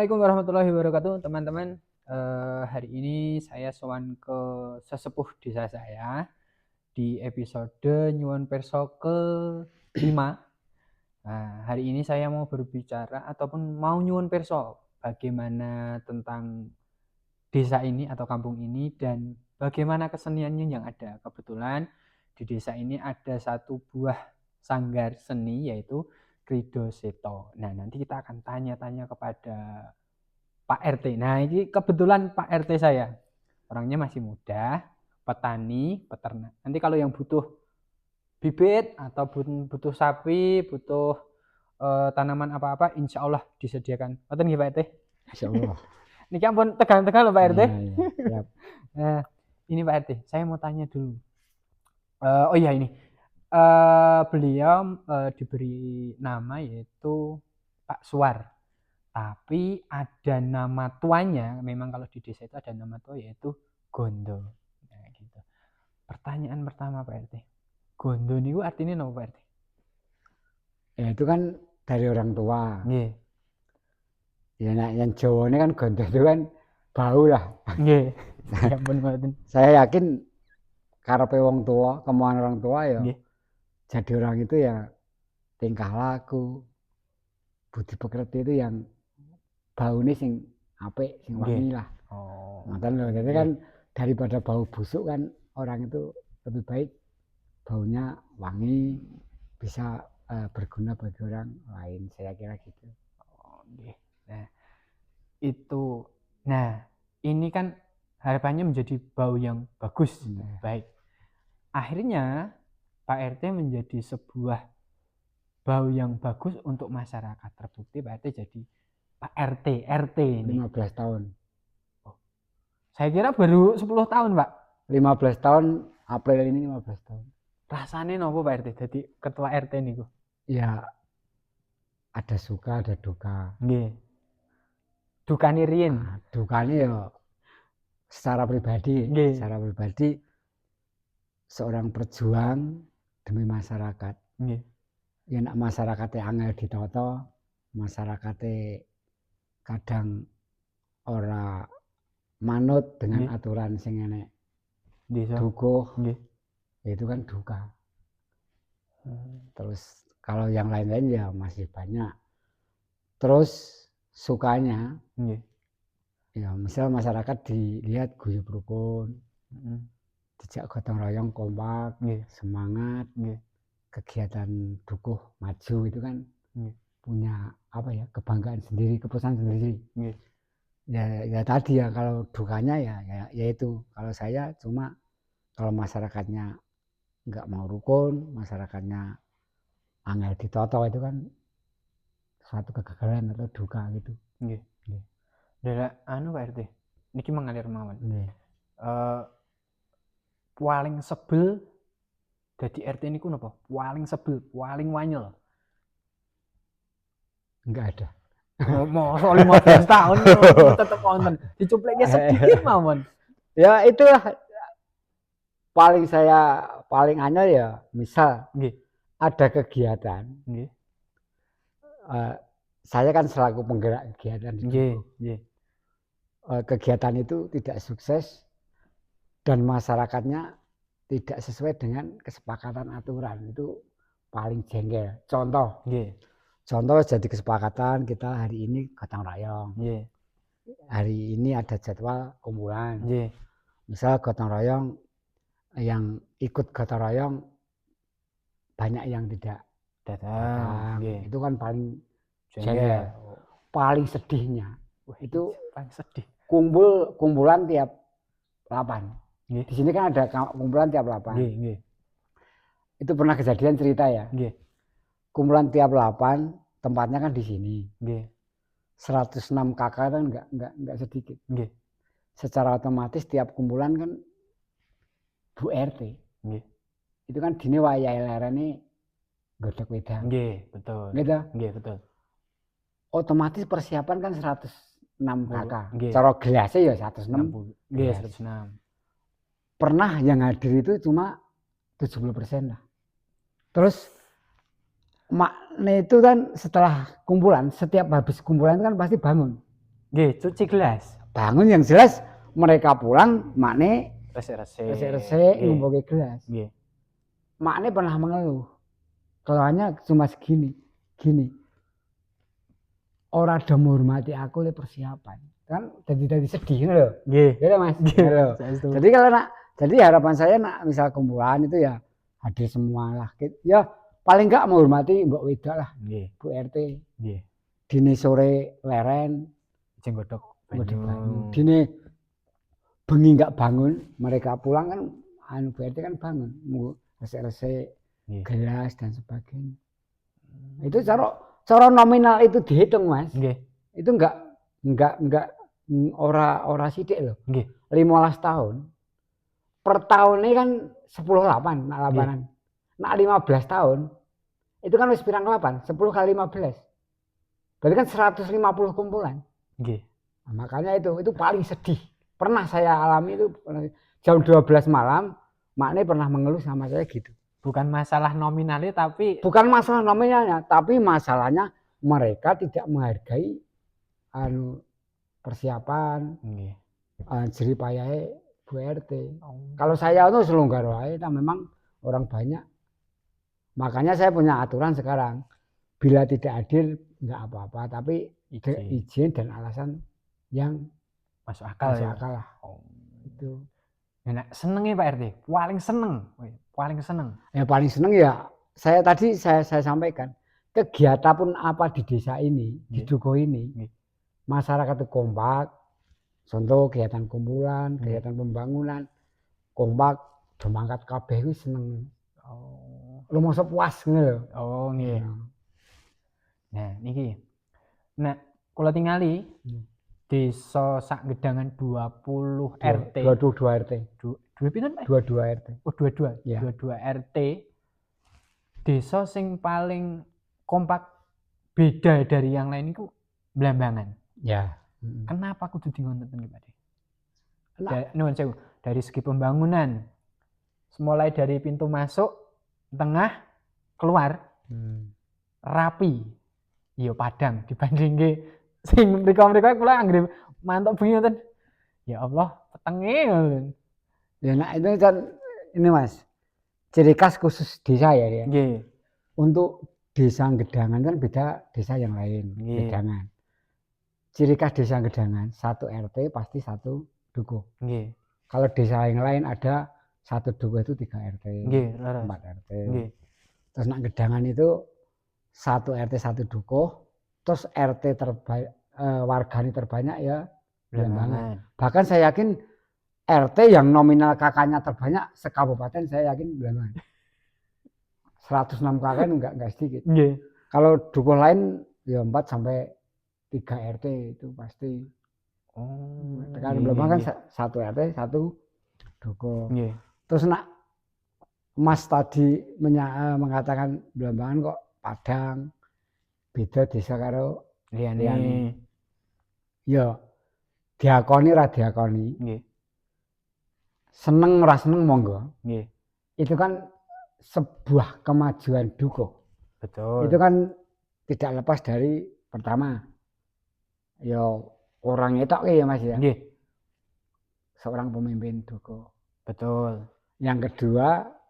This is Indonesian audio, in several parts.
Assalamualaikum warahmatullahi wabarakatuh, teman-teman. Hari ini saya sowan ke sesepuh desa saya di episode Nyuwun Pirsa ke-5. Nah, hari ini saya mau berbicara ataupun mau nyuwun pirsa bagaimana tentang desa ini atau kampung ini dan bagaimana keseniannya yang ada. Kebetulan di desa ini ada satu buah sanggar seni yaitu Krido Seto. Nah, nanti kita akan tanya-tanya kepada Pak RT. Nah, ini kebetulan Pak RT saya. Orangnya masih muda, petani, peternak. Nanti kalau yang butuh bibit atau butuh sapi, butuh tanaman apa-apa, insya Allah disediakan. Betul nggih Pak RT? Insya Allah. Ini ampun tegang-tegang loh Pak RT. Siap. Nah, ini Pak RT, saya mau tanya dulu. Oh iya ini, beliau diberi nama yaitu Pak Suwar. Tapi ada nama tuanya, memang kalau di desa itu ada nama tua yaitu Gondo. Nah, gitu. Pertanyaan pertama Pak RT. Gondo niku artinya apa Pak RT? Ya itu kan dari orang tua. Nggih. Ya nah, yang Jawa ini kan gondo itu kan bau lah. Nggih. Ya ampun mboten. Saya yakin karepe wong tua, kemauan orang tua ya. Nggih. Jadi orang itu ya tingkah laku, budi pekerti itu yang bau ini sing apik, sing wangi lah. Oh. Ngoten lho. Jadi kan daripada bau busuk kan orang itu lebih baik baunya wangi, bisa berguna bagi orang lain. Saya kira gitu. Oh, nggih. Nah, itu. Nah, ini kan harapannya menjadi bau yang bagus. Baik. Akhirnya Pak RT menjadi sebuah bau yang bagus untuk masyarakat. Terbukti Pak RT jadi Pak RT ini. 15 tahun. Oh. Saya kira baru 10 tahun, Pak. 15 tahun, April ini 15 tahun. Rasanya nopo Pak RT jadi ketua RT niku? Ya ada suka, ada duka. Nggih. Dukane riyen. Nah, dukanya ya secara pribadi, Nggih. secara pribadi seorang pejuang demi masyarakat. Nggih. Ya nak masyarakatnya angel ditata, masyarakatnya kadang ora manut dengan aturan sing enek dukuh, itu kan duka. Terus kalau yang lain-lain ya masih banyak. Terus sukanya, ya misal masyarakat dilihat guyub rukun, dijak gotong royong kompak, semangat, kegiatan dukuh maju itu kan punya apa ya, kebanggaan sendiri, kepuasan sendiri. Ya tadi ya, kalau dukanya ya itu. Kalau saya cuma kalau masyarakatnya nggak mau rukun, masyarakatnya angel ditoto, itu kan suatu kegagalan atau duka gitu. Nggih. Daerah anu Pak RT. Niki mengalir mawon. Paling sebel dadi RT niku napa? Paling sebel, paling wanyel. Enggak ada. Mosok 15 tahun tetep wonten. Dicuplike sedikit mawon. Ya itulah paling anyel ya, misal ada kegiatan. Saya kan selaku penggerak kegiatan itu. Kegiatan itu tidak sukses dan masyarakatnya tidak sesuai dengan kesepakatan aturan, itu paling jengkel. Contoh jadi kesepakatan kita hari ini gotong royong. Hari ini ada jadwal kumpulan. Misal gotong royong, yang ikut gotong royong banyak yang tidak datang. Itu kan paling jengkel. Paling sedihnya itu paling sedih. Kumpulan tiap 8. Di sini kan ada kumpulan tiap 8. Itu pernah kejadian cerita ya. Kumpulan tiap 8, tempatnya kan di sini. 106 kakak kan enggak sedikit. Secara otomatis tiap kumpulan kan Bu RT. Itu kan dini wayahe lerene godhog wedang. Betul. Gitu. Betul. Otomatis persiapan kan 106 kakak. Cara gelasnya ya 106. 106. Pernah yang hadir itu cuma 70% lah. Terus makne itu kan setelah kumpulan, setiap habis kumpulan itu kan pasti bangun. Nggih, cuci gelas. Bangun yang jelas mereka pulang makne resik-resik ngumpuke gelas. Nggih. Makne pernah mengeluh. Keluhannya cuma segini, gini. Ora ada menghormati aku le persiapan. Kan jadi sedih lho. Nggih. Ya Mas. Nggih. Jadi kalau jadi harapan saya misal kumpulan itu ya hadir semua lah. Ya paling enggak menghormati Mbok Weda lah. Nggih. Bu RT. Nggih. Dine sore leren jeng godhog banyu. Dine bengi enggak bangun, mereka pulang kan Bu RT kan bangun, resik-resik gelas dan sebagainya. Itu cara nominal itu dihitung Mas. Nggih. Itu enggak ora sithik loh. Nggih. 15 tahun. Per tahunnya kan 10,8 nak lapanan. Nak 15 tahun itu kan wis pirang 8, 10 kali 15. Berarti kan 150 kumpulan. Nggih. Nah, makanya itu paling sedih. Pernah saya alami itu jam 12 malam, makne pernah mengeluh sama saya gitu. Bukan masalah nominalnya tapi bukan masalah nominalnya, tapi masalahnya mereka tidak menghargai persiapan, jerih payahe Bu RT. Kalau saya itu selonggar wae, memang orang banyak. Makanya saya punya aturan sekarang. Bila tidak hadir enggak apa-apa, tapi izin dan alasan yang masuk akal lah. Itu. Nah, senengnya Pak RT, paling seneng. Ya paling seneng ya saya tadi saya sampaikan. Kegiatan pun apa di desa ini, di dukuh ini, masyarakat itu kompak. Contoh kegiatan kumpulan, kegiatan pembangunan, kompak, domangkat kabeh wis seneng. Lu masa puas ngono lho. Oh nggih. Nah, niki. Nah, kula tingali desa Sakgedangan 20 RT. 22 RT. Dua pinten, Pak? 22 RT. Oh, 22. Ya. 22 RT. Desa sing paling kompak beda dari yang lain itu Blambangan. Ya. Kenapa kudu dingonten iki, Pak? Nuwun sewu, dari segi pembangunan. Mulai dari pintu masuk, tengah, keluar. Rapi. Iya padang dibandingke sing mriko-mriko kula anggere mantuk bengi ngoten. Ya Allah, petenge ngoten. Ya nah itu kan ini Mas. Ciri khas khusus desa ya. Nggih. Untuk desa Gedangan kan beda desa yang lain. Gedangan. Ciri khas desa Gedangan, satu RT pasti satu dukuh. Nggih. Kalau desa yang lain ada satu dukuh itu 3 RT. Nggih, 4 RT. Nggih. Terus nak Gedangan itu satu RT satu dukuh, terus RT terbanyak warganya terbanyak ya Blambangan. Bahkan saya yakin RT yang nominal kakaknya terbanyak sekabupaten saya yakin Blambangan. 106 kakak enggak sedikit. Nggih. Kalau dukuh lain ya 4 sampai 3 RT itu pasti. Oh. Tekan Blambangan kan satu RT satu dukuh. Nggih. Terus nak Mas tadi mengatakan Blambangan kok Padang beda desa karo liyane. Ya diakoni ra diakoni. Nggih. Seneng ora seneng monggo. Nggih. Itu kan sebuah kemajuan dukuh. Betul. Itu kan tidak lepas dari pertama ya orang etok ya Mas ya. Nggih. Seorang pemimpin dukuh. Betul. Yang kedua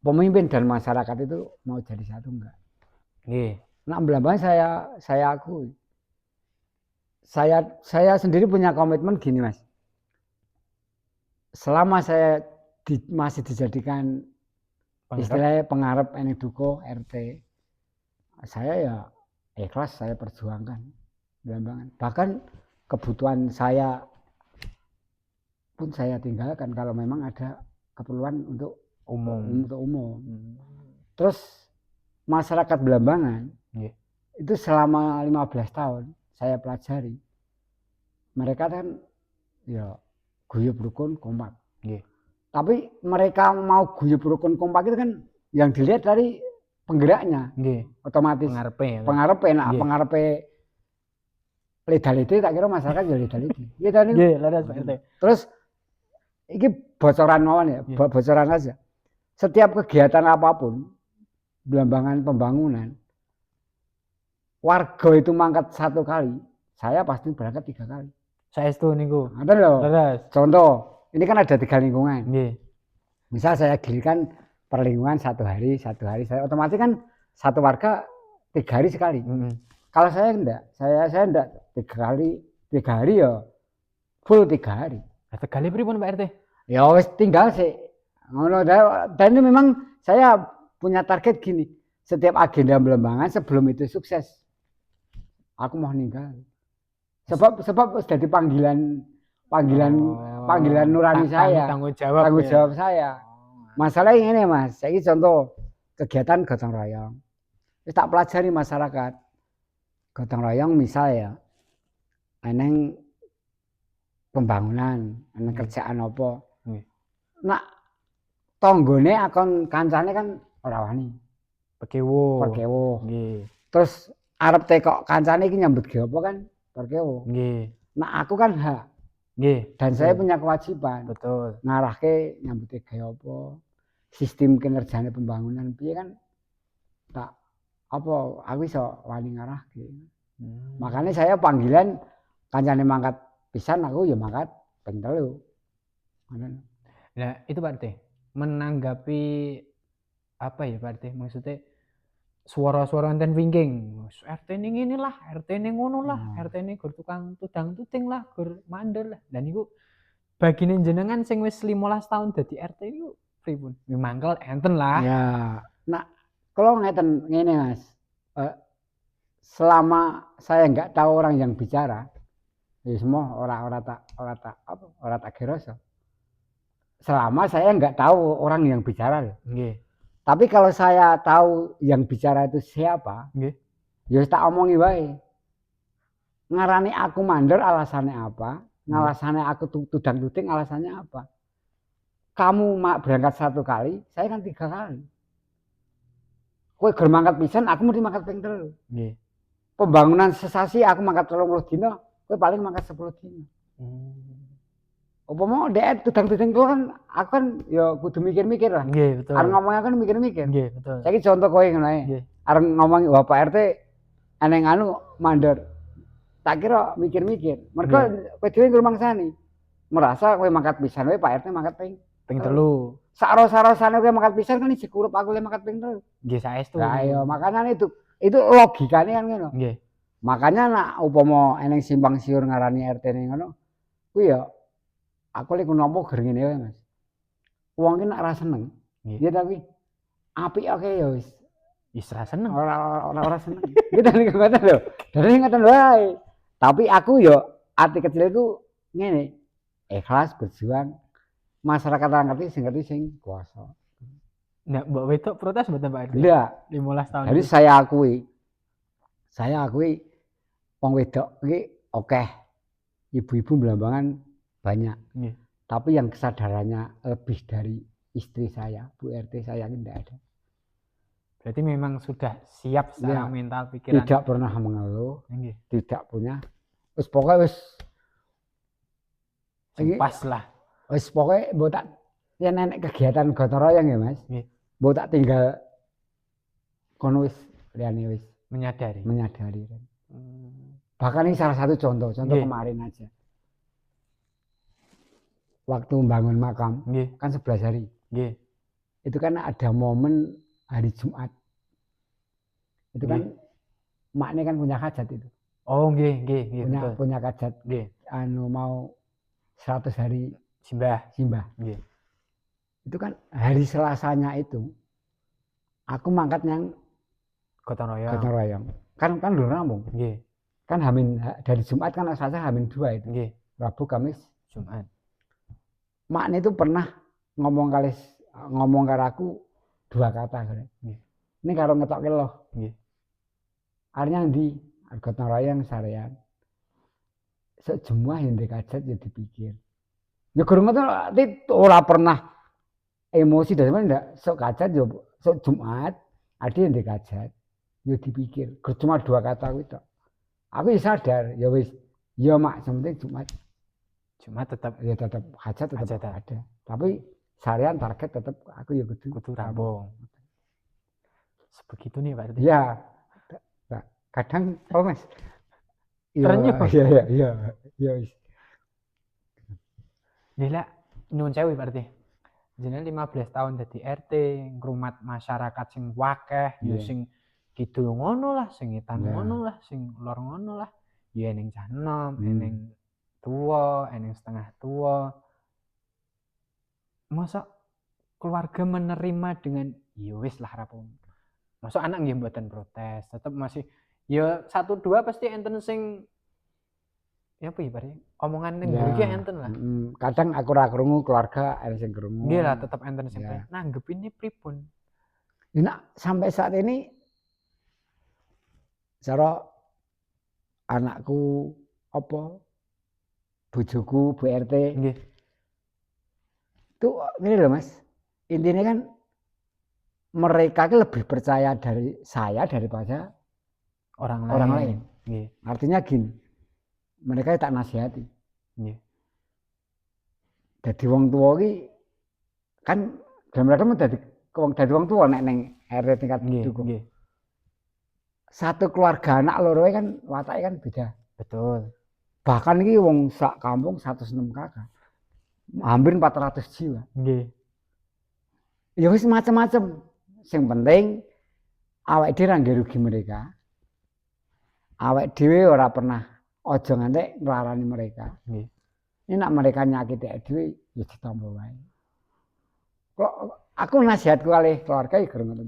pemimpin dan masyarakat itu mau jadi satu enggak? Nggih. Nah, Blambangan saya akui. Saya sendiri punya komitmen gini, Mas. Selama saya masih dijadikan istilahnya pengarep ini dukuh RT, saya ya ikhlas saya perjuangkan Blambangan. Bahkan kebutuhan saya pun saya tinggalkan kalau memang ada keperluan untuk umum. Terus masyarakat Blambangan itu selama 15 tahun saya pelajari. Mereka kan ya guyub rukun kompak. Tapi mereka mau guyub rukun kompak itu kan yang dilihat dari penggeraknya. Otomatis pengarepe ledal-ledal tak kira masyarakat ya ledal-ledal. Terus ini bocoran mawon ya, bocoran aja. Setiap kegiatan apapun, Blambangan pembangunan, warga itu mangkat 1 kali, saya pasti berangkat 3 kali. Saestu niku. Ngoten lho. Leres. Contoh, ini kan ada 3 lingkungan. Nggih. Misal saya giliran per lingkungan 1 hari, saya otomatis kan satu warga 3 hari sekali. Kalau saya enggak, saya enggak 3 hari ya full 3 hari. Kali pripun Pak RT? Ya wis tinggal sih. Ngono dan ini memang saya punya target gini. Setiap agenda Belembangan sebelum itu sukses, aku mau ninggal. Sebab jadi panggilan nurani saya. Tanggung jawab saya. Masalahnya ini Mas, saya contoh kegiatan gotong royong. Wis tak pelajari masyarakat. Gotong royong misal ya, eneng pembangunan, eneng kerjaan apa. Nak tonggone akon kancane kan ora wani. Perkewo. Nggih. Terus arep tekok kancane iki nyambut ge apa kan? Perkewo. Nggih. Nah aku kan hak. Nggih. Dan saya punya kewajiban. Betul. Ngarahke nyambut ge apa? Sistem kinerjane pembangunan piye kan? Tak apa aku iso wani ngarahke. Makanya saya panggilan kancane mangkat pisan aku ya mangkat ping 3. Nah, itu Pak RT. Menanggapi apa ya Pak RT? Maksudnya suara-suara enten wingking. RT ini ngene lah, RT ini ngono lah, RT ini gur tukang tudang tuting lah, gur mandel lah. Dan iku bagine jenengan sing wis 15 tahun dadi RT iku pripun? Mangkel enten lah. Ya. Nah, kalau ngeten ngene Mas. Selama saya enggak tahu orang yang bicara, ya semua ora tak geroso. Selama saya enggak tahu orang yang bicara loh. Nggih. Tapi kalau saya tahu yang bicara itu siapa, nggih, ya tak omongi wae. Ngarani aku mandor alasannya apa? Alasannya aku tudang tuting alasannya apa? Kamu berangkat 1 kali, saya kan 3 kali. Kowe ger mangkat pisan, aku mesti mangkat ping 3. Nggih. Pembangunan sesasi aku mangkat 30 dina, kowe paling mangkat 10 dina. Apa mau dek tudang-tuding kan aku kan ya kudu mikir-mikir lah. Nggih, betul. Arep ngomongnya kan mikir-mikir. Nggih, betul. Saiki contoh kowe ngono ae. Nggih. Arep ngomong Bapak RT eneng anu mandor. Tak kira mikir-mikir. Mergo kowe dhewe ngrumangsani. Merasa kowe mangkat pisan wae Pak RT mangkat ping 3. Saro-sarosane kowe mangkat pisan kan isih kurup aku le mangkat ping 3. Nggih, saestu. Lah iya makanya itu logikane kan ngono. Nggih. Makanya nak upama eneng simpang siur ngarani RT ne ngono, kuwi ya aku lek nampa ger ngene wae Mas. Wong ki nek ora seneng, ya ta kuwi apik oke ya wis. Wis ra seneng. Ora seneng. Gitu nek ngoten lho. Dari ngoten wae. Tapi aku ya ati kecilku ngene, ikhlas berjuang. Masyarakat ora ngerti sing kuasa. Nah, Mbak Wedok protes mboten Pak RT? Ndak. 15 tahun. Jadi saya akui wong wedok iki akeh. Ibu-ibu Belambangan banyak. Nggih. Tapi yang kesadarannya lebih dari istri saya, Bu RT saya ini tidak ada. Berarti memang sudah siap secara mental pikiran. Tidak pernah mengeluh, Nggih. tidak punya. Wis pokoknya wis pas lah. Wis pokoknya mbok tak yen enek kegiatan gotong royong ya Mas. Nggih. Mbok tak tinggal kono wis liyane wis Menyadari. Bahkan ini salah satu contoh Nggih. kemarin aja. Waktu membangun makam, Nggih. kan 11 hari. Nggih. Itu kan ada momen hari Jumat. Itu kan maknya kan punya hajat itu. Oh, nggih. Punya hajat. Nggih. Anu mau 100 hari Simbah. Nggih. Itu kan hari Selasanya itu aku mangkat yang Gotong royong. Kan lho rampung. Nggih. Kan dari Jumat kan Selasa Hamin 2 itu. Nggih. Rabu, Kamis, Jumat. Maknya itu pernah ngomong karo aku 2 kata. Nggih. Ini karo ngetokke loh. Nggih. Artinya di gotong royong sarean. Sejumlah yang dikajat ya dipikir. Ya guru ngoten ora pernah emosi dari mana ndak sok kajat ya sok Jumat ada yang dikajat. Ya dipikir. Cuma 2 kata itu. Aku ya sadar ya wis ya mak sementing Jumat tetap hajat tetap ada. Tapi seharian target tetap aku ya kudu rampung. Sebegitu nih Pak. Ya. Kadang Mas. Terenyuh. Iya wis. Gila, nyuwun sewu berarti. Jenenge 15 tahun dadi RT, ngrumat masyarakat sing wakeh, ya sing kidul ngono lah, sing ngetan ngono lah, sing lor ngono lah. Ya eneng cah enom, eneng tuwa, eneng setengah tuwa. Masa keluarga menerima dengan ya wis lah rapo. Masa anak nggih mboten protes, tetep masih ya 1 2 pasti enten sing ya apa ya berarti omongan ning mriki enten lah. Kadang aku ora krungu, keluarga ana sing krungu. Nggih lah tetep enten sing nanggepine pripun. Nah, sampai saat ini cara anakku apa bojoku Bu RT Nggih. Itu gini loh Mas. Intinya kan mereka lebih percaya dari saya daripada orang lain. Nggih. Artinya gini. Mereka tak nasihati. Nggih. Dadi wong tua iki kan mereka mau dadi wong tua nek ning RT tingkat dukuh. Nggih. Satu keluarga anak loro kan watake kan beda. Betul. Bahkan iki wong sak kampung 106 kakak. Hampir 400 jiwa. Nggih. Ya wis macam-macam. Sing penting awake dhewe ora rugi mereka. Awake dhewe ora pernah aja ngantek nglarani mereka. Nggih. Ini nak mereka nyakiti dhewe ya ditampa wae. Kok aku nasihatku kali keluarga ya ngono.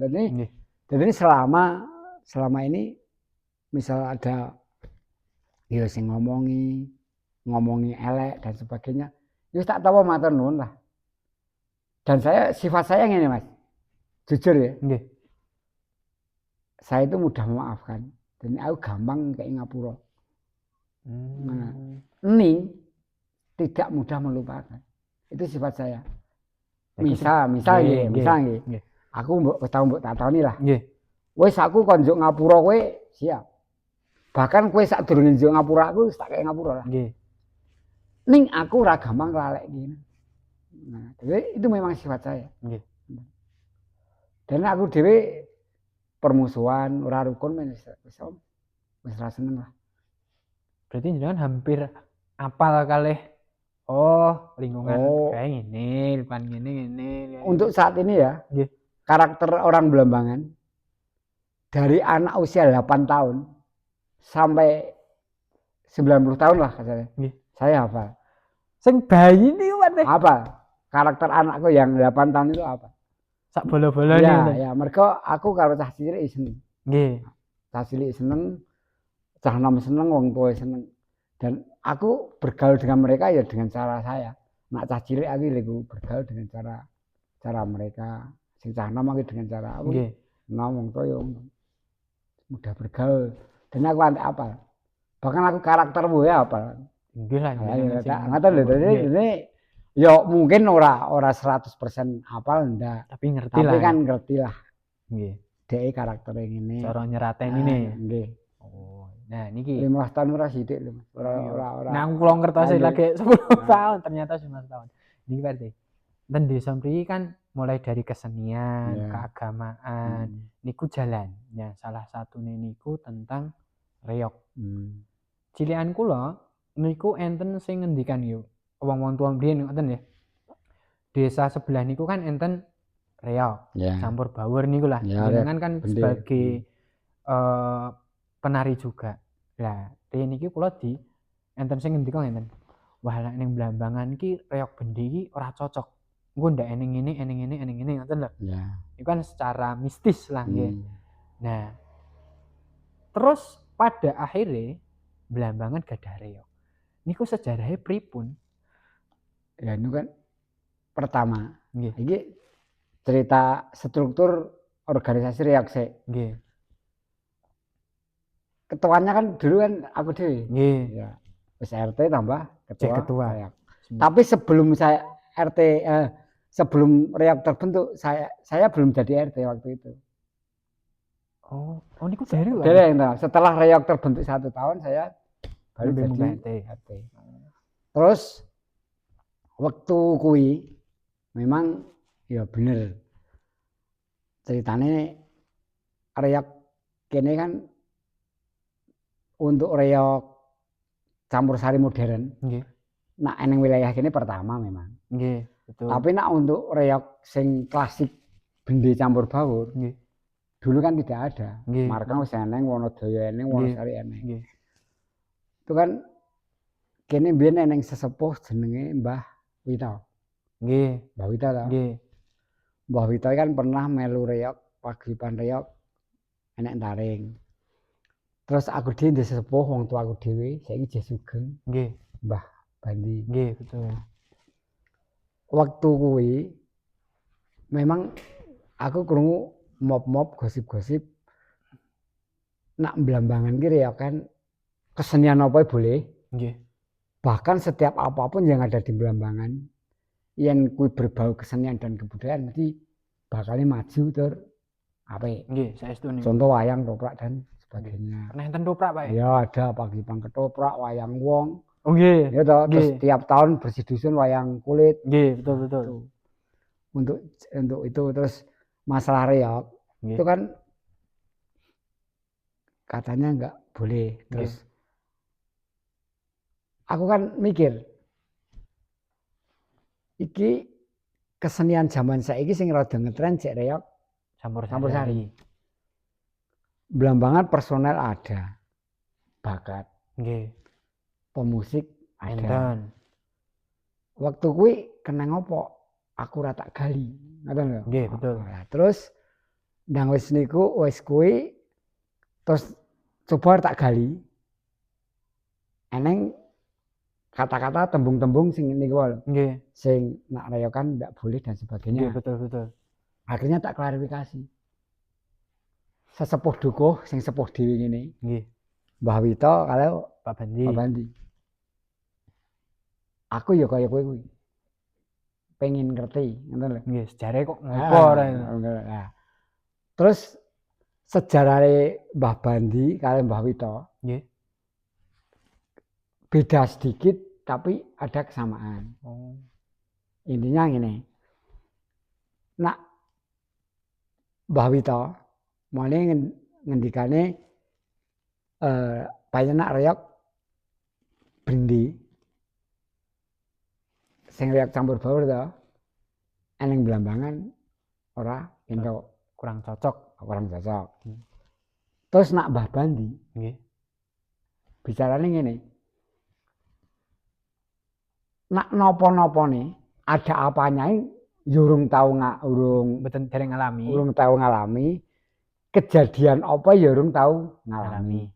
Jadi selama ini misal ada ya sing ngomongi elek dan sebagainya, ya tak tahu matur nuwun lah. Dan sifat saya ngene Mas. Jujur ya. Nggih. Saya itu mudah memaafkan dan aku gampang kayak ngapura. Ini tidak mudah melupakan. Itu sifat saya. Misal nggih. Aku mbok tak tahu lah. Nggih. Wis aku kon njuk ngapura kowe siap. Bahkan kowe sak durunge njuk ngapura aku wis tak kaya ngapura lah. Nggih. Ning aku ora gampang lalek gini. Nah, jadi itu memang sifat saya. Nggih. Dan aku dhewe permusuhan ora rukun wis ora seneng lah. Berarti jenengan hampir apal kalih lingkungan kayak ngene, depan ngene. Untuk saat ini ya. Nggih. Karakter orang Belambangan dari anak usia 8 tahun sampai 90 tahun lah katanya. Nggih. Saya hafal. Sing bayi niku Pak. Apa? Karakter anakku yang 8 tahun itu apa? Sak bola-bola niku. Ya, mergo aku karo cah cilik seneng. Nggih. Cah cilik seneng, cah enom seneng, wong tuwa seneng. Dan aku bergaul dengan mereka ya dengan cara saya. Nak cah cilik aku bergaul dengan cara mereka. Sing cah enom aku dengan cara aku. Nggih. Enom wong tuwa ya mudah bergaul. Dan aku antek apal. Bahkan aku karaktermu ya apal. Nggih lah. Ngoten lho. Ini ya mungkin ora 100% hafal ndak. Tapi ngerti lah. Tapi kan ngerti lah. Nggih. Dhek karaktere ngene. Cara nyerateni ne. Nggih. Oh, nah niki 15 tahun ora sithik lho, Mas. Ora. Nah, kula ngertos lagi 10 tahun, ternyata 15 tahun. Niki berarti ten desa mriki kan mulai dari kesenian, keagamaan, niku jalan. Ya, salah satune niku tentang reog. Cilikan kula niku enten sing ngendikan yo. Wong-wong tuwa mbiyen ngoten ya. Desa sebelah niku kan enten reog, campur baur niku lah. Jenengan kan sebagai penari juga. Lah, niki kula enten sing ngendika ngenten. Wah, lek ning Blambangan iki reog bendi iki ora cocok. Engko ndak eneng ngene ngoten lho. Ya. Itu kan secara mistis lah nggih. Nah, terus pada akhirnya Blambangan gadah reog. Niku sejarahnya pripun? Ya itu kan pertama. Nggih. Iki cerita struktur organisasi reog sik. Nggih. Ketuanya kan dulu kan aku dhewe. Nggih. Ya. Wis RT tambah ketua. Reog. Tapi sebelum saya RT sebelum reog terbentuk saya belum jadi RT waktu itu. Oh niku dari setelah reog terbentuk 1 tahun saya baru jadi RT. Terus waktu kuwi memang ya bener ceritane reog kene kan untuk reog campursari modern. Nggih. Nak eneng wilayah kene pertama memang. Nggih, betul. Tapi nak untuk reok sing klasik bende campur baur, Nggih. dulu kan tidak ada. Nggih. Markang wis eneng, Wonodaya eneng, Wonosari eneng. Nggih. Itu kan kene mbiyen eneng sesepuh jenenge Mbah Wito. Nggih. Mbah Wito to. Nggih. Mbah Wito kan pernah melu reok, paguyuban reok enek taring. Terus aku dhewe ndek sesepuh wong tuaku dhewe saiki jek sugeng. Nggih. Mbah Bandi. Nggih, betul. Waktu kuwi memang aku krungu mop-mop gosip-gosip nak Blambangan ki reokan kesenian apa boleh. Nggih. Bahkan setiap apapun yang ada di Blambangan yang kuwi berbau kesenian dan kebudayaan mesti bakalnya maju ter apik. Nggih, saestu niku. Contoh wayang, toprak dan sebagainya. Pernah enten toprak, Pak? Ya ada paguyuban ketoprak, wayang wong. Oh nggih. Ya toh, terus tiap tahun bersih dusun wayang kulit. Nggih, betul betul. Untuk itu terus masalah reok itu kan katanya enggak boleh. Terus aku kan mikir iki kesenian zaman saiki sing rada ngetren cek reok campursari. Blambangan personel ada. Bakat. Nggih. Pemusik ada. Enten. Waktu kuwi kena ngopo? Aku ora tak gali. Ngoten lho. Nggih, betul. Nah, terus ndang wis niku wis kuwi terus coba tak gali. Eneng kata-kata tembung-tembung sing niku lho. Nggih. Sing nak reyokan ndak boleh dan sebagainya. Nggih, betul betul. Akhirnya tak klarifikasi. Sesepuh dukuh sing sepuh dhewe ngene. Nggih. Mbah Wito kalau Pak Bandi. Pak Bandi. Aku ya kaya kowe kuwi. Pengen ngerti, ngoten lho. Nggih, sejare kok ngopo ora. Nah. Terus sejarahe Mbah Bandi karo Mbah Wito. Nggih. Beda sedikit tapi ada kesamaan. Oh. Intinya ngene. Nak Mbah Wito male ngendikane panyenak reok bendi sing reok campur baur to eneng Blambangan ora entuk Kurang cocok. Terus nak Mbah Bandi Nggih. bicarane ngene. Nak napa-napa nih ada apanya urung Mboten dereng ngalami. Urung tahu ngalami. Kejadian apa ya urung tahu ngalami.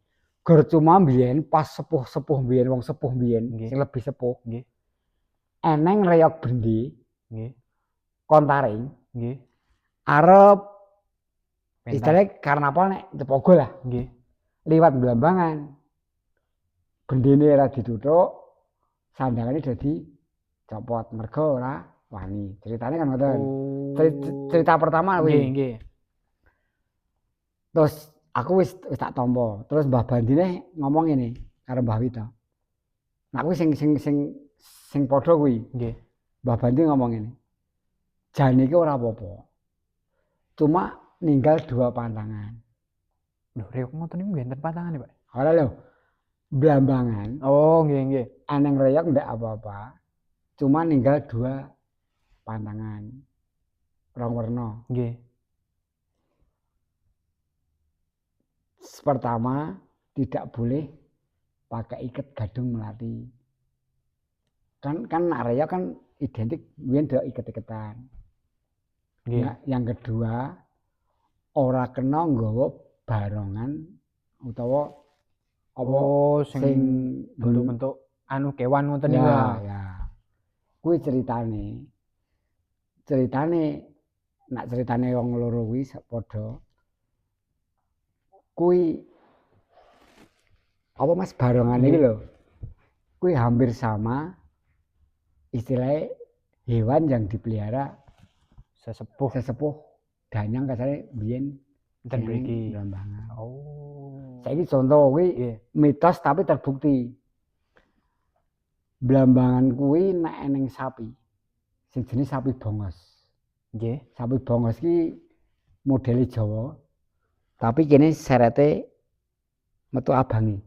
Gor cuma mbiyen pas sepuh-sepuh mbiyen wong sepuh mbiyen sing lebih sepuh. Nggih. Eneng reok bendi. Nggih. Kontaring. Nggih. Arep istilahnya karnaval nek Cepogo lah. Nggih. Liwat Blambangan. Bendine ora dituthuk, sandangane dadi copot mergo ora wani. Ceritane kan ngoten. Cerita pertama kuwi. Nggih. Terus aku wis tak tampa. Terus Mbah Bandine ngomong ngene karo Mbah Wito. Nah kuwi sing padha kuwi. Nggih. Mbah Bandi ngomong ngene. Jan iki ora apa-apa. Cuma ninggal 2 pantangan. Lho, reok ngoten niku nggih enten pantangane, Pak. Ora lho. Blambangan. Oh, nggih. Eneng reok ndak apa-apa. Cuma ninggal 2 pantangan. Rong werna. Nggih. Pertama, tidak boleh pakai iket gadung melati. Kan reok kan identik mbiyen do iket-iketan. Nggih. Yang kedua, ora kena nggawa barongan utawa apa sing bentuk-bentuk anu kewan ngoten niku. Ya. Kuwi ceritane. Nak ceritane wong loro kuwi padha. Kuwi apa Mas barongan iki lho. Kuwi hampir sama istilahnya hewan yang dipelihara sesepuh danyang kasane biyen enten mriki Blambangan. Oh. Saiki contoh kuwi mitos tapi terbukti. Blambangan kuwi nek eneng sapi sing jenis sapi bongos. Nggih. Sapi bongos ki modele Jawa. Tapi kene serete metu abangi.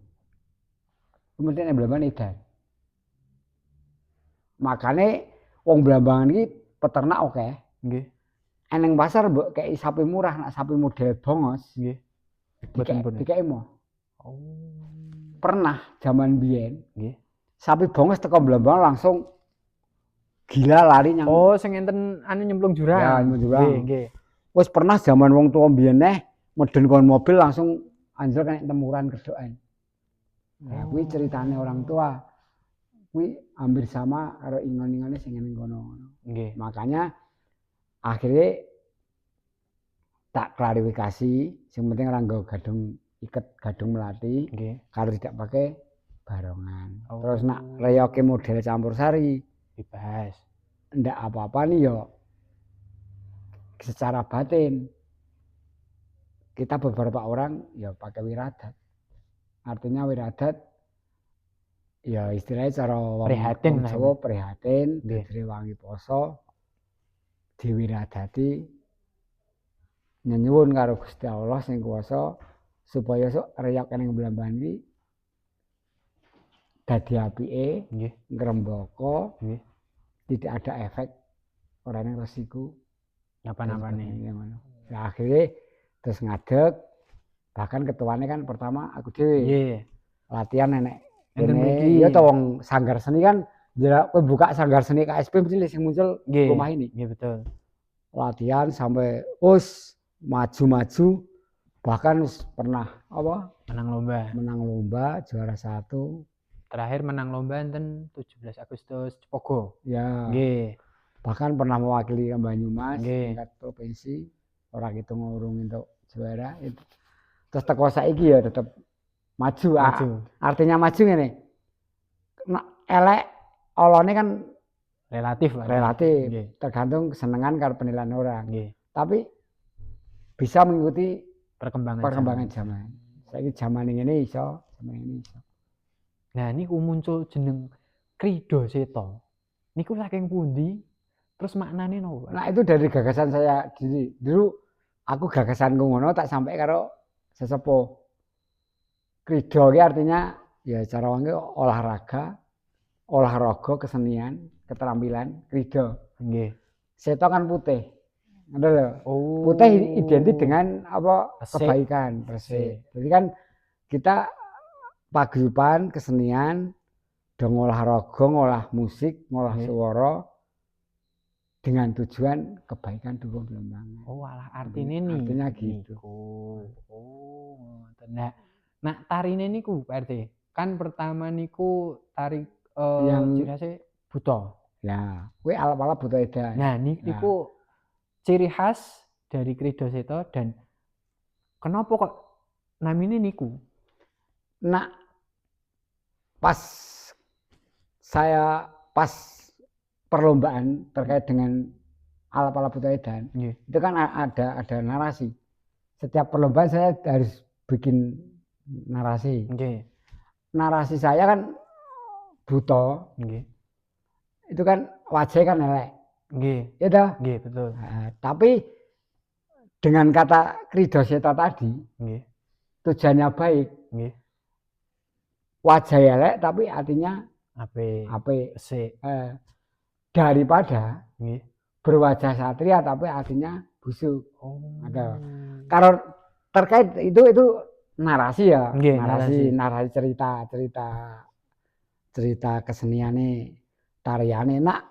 kemudian Blambangan edan. Makane wong Blambangan iki peternak akeh. Nggih. Eneng pasar mbok kei sapi murah, nak sapi model bongos. Nggih. Mboten pun. Dikei mo. Oh. Pernah zaman biyen. Nggih. Sapi bongos teko Blambangan langsung gila lari nyang. Oh, sing enten anu nyemplung jurang. Ya, nyemplung jurang. Nggih, nggih. Wis pernah zaman wong tua biyen medhen kon mobil langsung anjlok kena temuran kedokan. Nah, kuwi ceritane orang tua. Kuwi hampir sama karo ingon-ingone sing ning kono. Nggih. Makanya akhirnya tak klarifikasi, sing penting ora nggo gadung iket gadung melati. Nggih. Kalau tidak pakai barongan. Oh. Terus nak reyoke model campur sari Bebas. ndak apa-apa nih yo. Secara batin kita beberapa orang ya pakai wiradat. Artinya wiradat ya istilahnya cara prihatin lah. Jawa prihatin, dadi wangi poso diwiradati nyuwun karo Gusti Allah sing kuwasa supaya sok reyok ning Blambangan iki dadi apike, nggih, ngrembaka, nggih. Tidak ada efek ora ning resiko Napa-napane. Nah, akhirnya terus ngadeg, bahkan ketuanya kan pertama aku dhewe. Nggih. Latihan nenek. Enten mriki. Iya to wong sanggar seni kan kowe buka sanggar seni KSP mesti sing muncul rumah ini. Nggih, betul. Latihan sampai maju-maju bahkan pernah apa? Menang lomba juara 1. Terakhir menang lomba enten 17 Agustus Cepogo. Ya. Nggih. Bahkan pernah mewakili Banyumas tingkat provinsi. Orang itu ngurung untuk juara itu. Terus teko saiki ya tetap maju. Artinya maju ngene. Nah, elek olone kan relatif lah. Relatif. Tergantung kesenangan karo penilaian orang. Nggih. Tapi bisa mengikuti perkembangan zaman. Saiki zaman ngene iso, zaman ini iso. Nah, niku muncul jeneng Krida Seta. Niku saking pundi? Terus maknane nopo? Nah, itu dari gagasan saya diri. Dulu aku gagasanku ngono tak sampai karo sesepuh. Krida ki artinya ya cara wong olahraga, kesenian, keterampilan, krida. Nggih. Seta kan putih. Ngono lho. Oh. Putih identik dengan apa? Resik. Kebaikan, resik. Jadi kan kita paguyuban kesenian, dong ngolah raga, ngolah musik, ngolah swara dengan tujuan kebaikan dukung Blambangan. Oh, alah artine nih. Artinya gitu. Oh, ngoten. Nah, tarine niku Pak RT. Kan pertama niku tari yang jenenge buta. Ya, kuwi alap-alap buta edan. Nah, niku ciri khas dari Krida Seta dan kenapa kok namine niku? Nah, pas perlombaan terkait dengan alap-alap buta edan, itu kan ada narasi. Setiap perlombaan saya harus bikin narasi. Narasi saya kan buta. Itu kan wajahnya kan elek. Ya toh? Betul. Tapi dengan kata Krida Seta tadi, tujuannya baik. Wajah elek tapi artinya apik. Daripada berwajah satria tapi artinya busuk. Kalau terkait itu narasi ya. Narasi cerita keseniane, tariane. Nak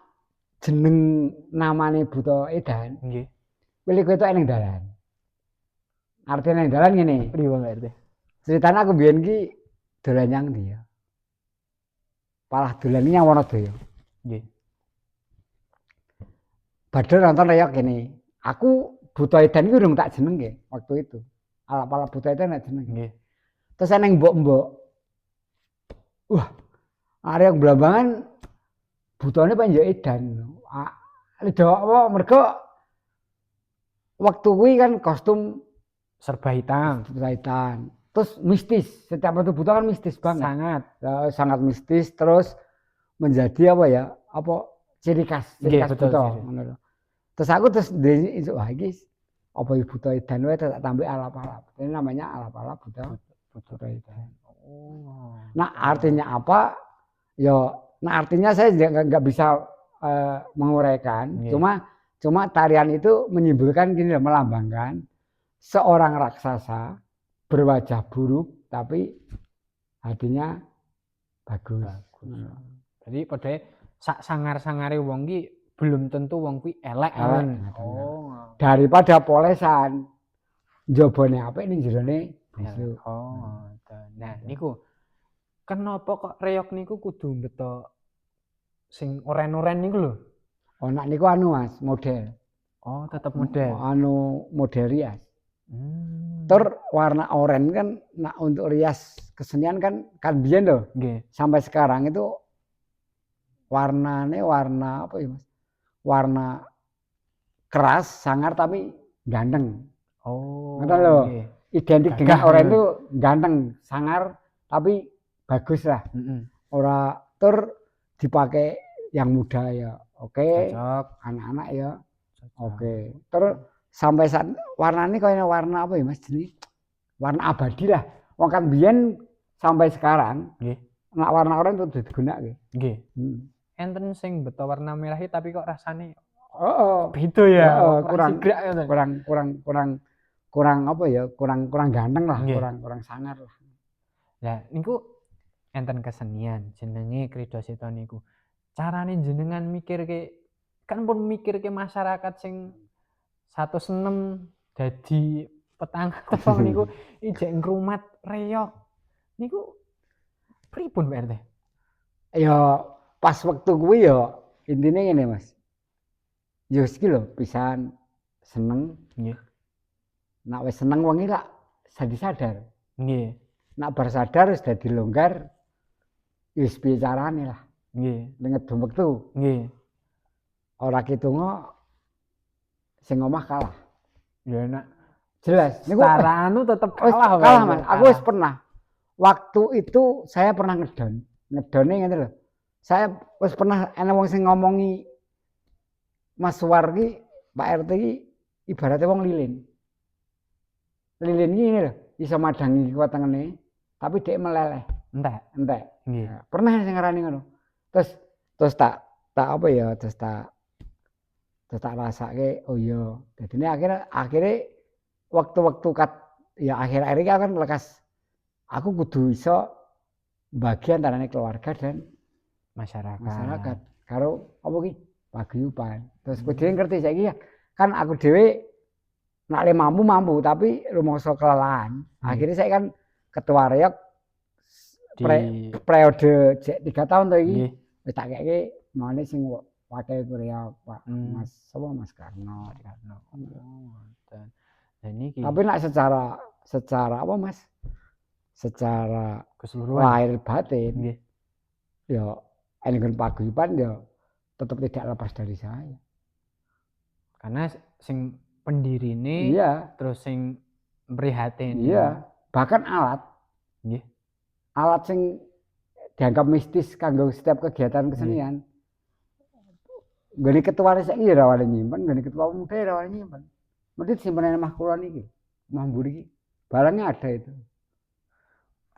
jeneng namane buta edan. Pilih kowe tok ning dalan. Artine ning dalan ngene. Priwe Pak RT? Ceritane aku biyen ki dolan nyang ndi ya. Palah dolan nyang Wonodoyo. Nggih. Badhe nonton reyok kene. Aku buta edan iki urung tak jenengke waktu itu. Alap-alap buta edan tak jeneng. Nggih. Terus ana mbok-mbok. Wah, arek Blambangan butane pengen yo edan. Apa mergo waktu kuwi kan kostum serba hitam. Terus mistis. Setiap waktu buta kan mistis banget. Sangat mistis. Terus menjadi apa ya? Ciri khas buta. Terus aku wah iki apa buta edan wae tak tambah alap-alap. Ini namanya alap-alap buta edan. Nah, artinya apa? Ya, nah artinya saya nggak bisa menguraikan. Cuma tarian itu menyimpulkan gini, melambangkan seorang raksasa berwajah buruk tapi hatinya bagus. Jadi pada sangar-sangare wong ki belum tentu wong kuwi elek. Daripada polesan jobone apik ning jerone busuk. Nah, niku kenapa kok reog niku kudu beto sing oren-oren niku lho? Nak niku anu Mas, model. Tetep model. Model rias. Warna oranye kan untuk rias kesenian kan biyen lho. Sampai sekarang itu warnanya warna apa ya Mas? Warna keras, sangar tapi ganteng. Ngoten lho. Identik dengan oranye itu ganteng, sangar tapi bagus lah. Ora dipakai yang muda ya. Oke. Anak-anak ya. Oke. Sampai saat warna ini kayaknya warna apa ya Mas? Jadi warna abadi lah. Wong kan biyen sampai sekarang nak warna oranye itu digunakake. Enten sing beto warna merah tapi kok rasane beda ya. Kurang apa ya? Kurang ganteng lah, kurang sangar lah. Lah niku enten kesenian jenenge Krida Seta niku. Carane jenengan mikirke kan pun mikirke masyarakat sing 106 dadi petang tepung niku ijek ngrumat reog. Niku pripun Pak RT? Ya pas waktu kuwi ya intine ngene Mas. Ya iki lho pisan seneng. Nak wis seneng wong iki lak jadi sadar. Nak bar sadar wis dadi longgar wis piye carane lah. Lenget wektu. Ora kitungo sing omah kalah. Ya enak. Jelas. Niku cara anu tetep kalah. Kalah Mas. Aku wis pernah. Waktu itu saya pernah ngedon. Ngedone ngene lho. Saya wis pernah ana wong sing ngomongi Mas Suwar ki, Pak RT ki ibaratnya wong lilin. Lilin ki ngene lho, iso madangi kuwatengene, tapi dhek meleleh. Entek. Pernah sing ngarani ngono. Terus tak apa ya, terus tak rasake, oh iya. Dadine akhirnya waktu-waktu ya akhir-akhir iki kan lekas aku kudu iso bagi antarane keluarga dan masyarakat. Karo apa ki? Paguyuban. Terus kudu ngerti saiki ya. Kan aku dhewe nek mampu tapi rumangsa kelelahan. Akhirnya saya kan ketua reog periode 3 tahun to iki. Wis tak keke mane sing wakil reog Pak Mas sapa Mas Karno. Tapi nek secara apa Mas? Secara keseluruhan lahir batin. Ya enengken paguyuban ya tetap tidak lepas dari saya. Karena sing pendirine terus sing prihatin. Bahkan alat. Alat sing dianggap mistis kanggo setiap kegiatan kesenian. Gone ketua saiki ya ora wani nyimpen, gone ketua muda ya ora wani nyimpen. Mesti simpenane mah kula niki. Mah mburi iki. Barangnya ada itu.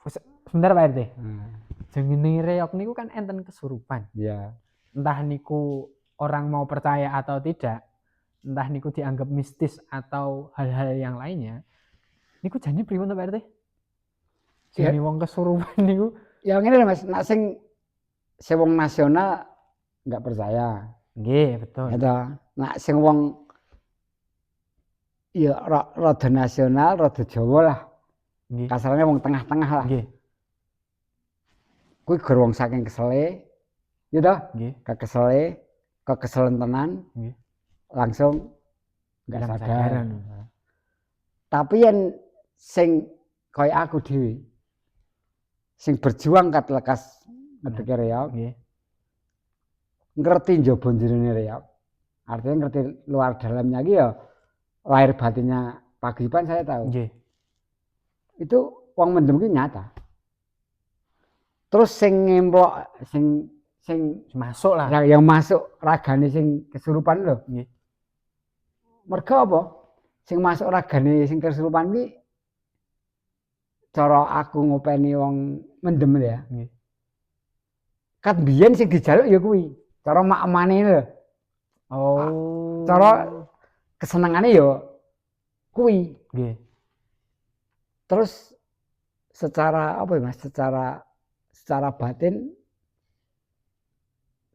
Sebentar Pak RT. Jenenge reog niku kan enten kesurupan. Entah niku orang mau percaya atau tidak, entah niku dianggap mistis atau hal-hal yang lainnya, niku jane pripun to Pak RT? Jane wong kesurupan niku. Ya ngene Mas, nek sing wong nasional enggak percaya. Nggih, betul. Ya nek sing wong ya rada nasional, rada Jawa lah. Kasarane wong tengah-tengah lah. Nggih. Kuwi gur wong saking kesele, ya toh? Kekeselen tenan. Langsung enggak sadar. Tapi yen sing kaya aku dhewe sing berjuang kat lekas ngedeke reog. Ngerti njaba jerone reog. Artinya ngerti luar dalamnya iki ya lahir batinnya paguyuban saya tahu. Itu wong mendem ki nyata. Terus sing ngemplok sing masuk lah. Yang masuk ragane sing kesurupan lho. Mergo apa? Sing masuk ragane sing kesurupan ki cara aku ngopeni wong mendem ya. Nggih. Kan biyen sing dijaluk ya kuwi. Cara makmane lho. Oh. Cara kesenengane ya kuwi. Nggih. Terus secara apa ya Mas? Secara batin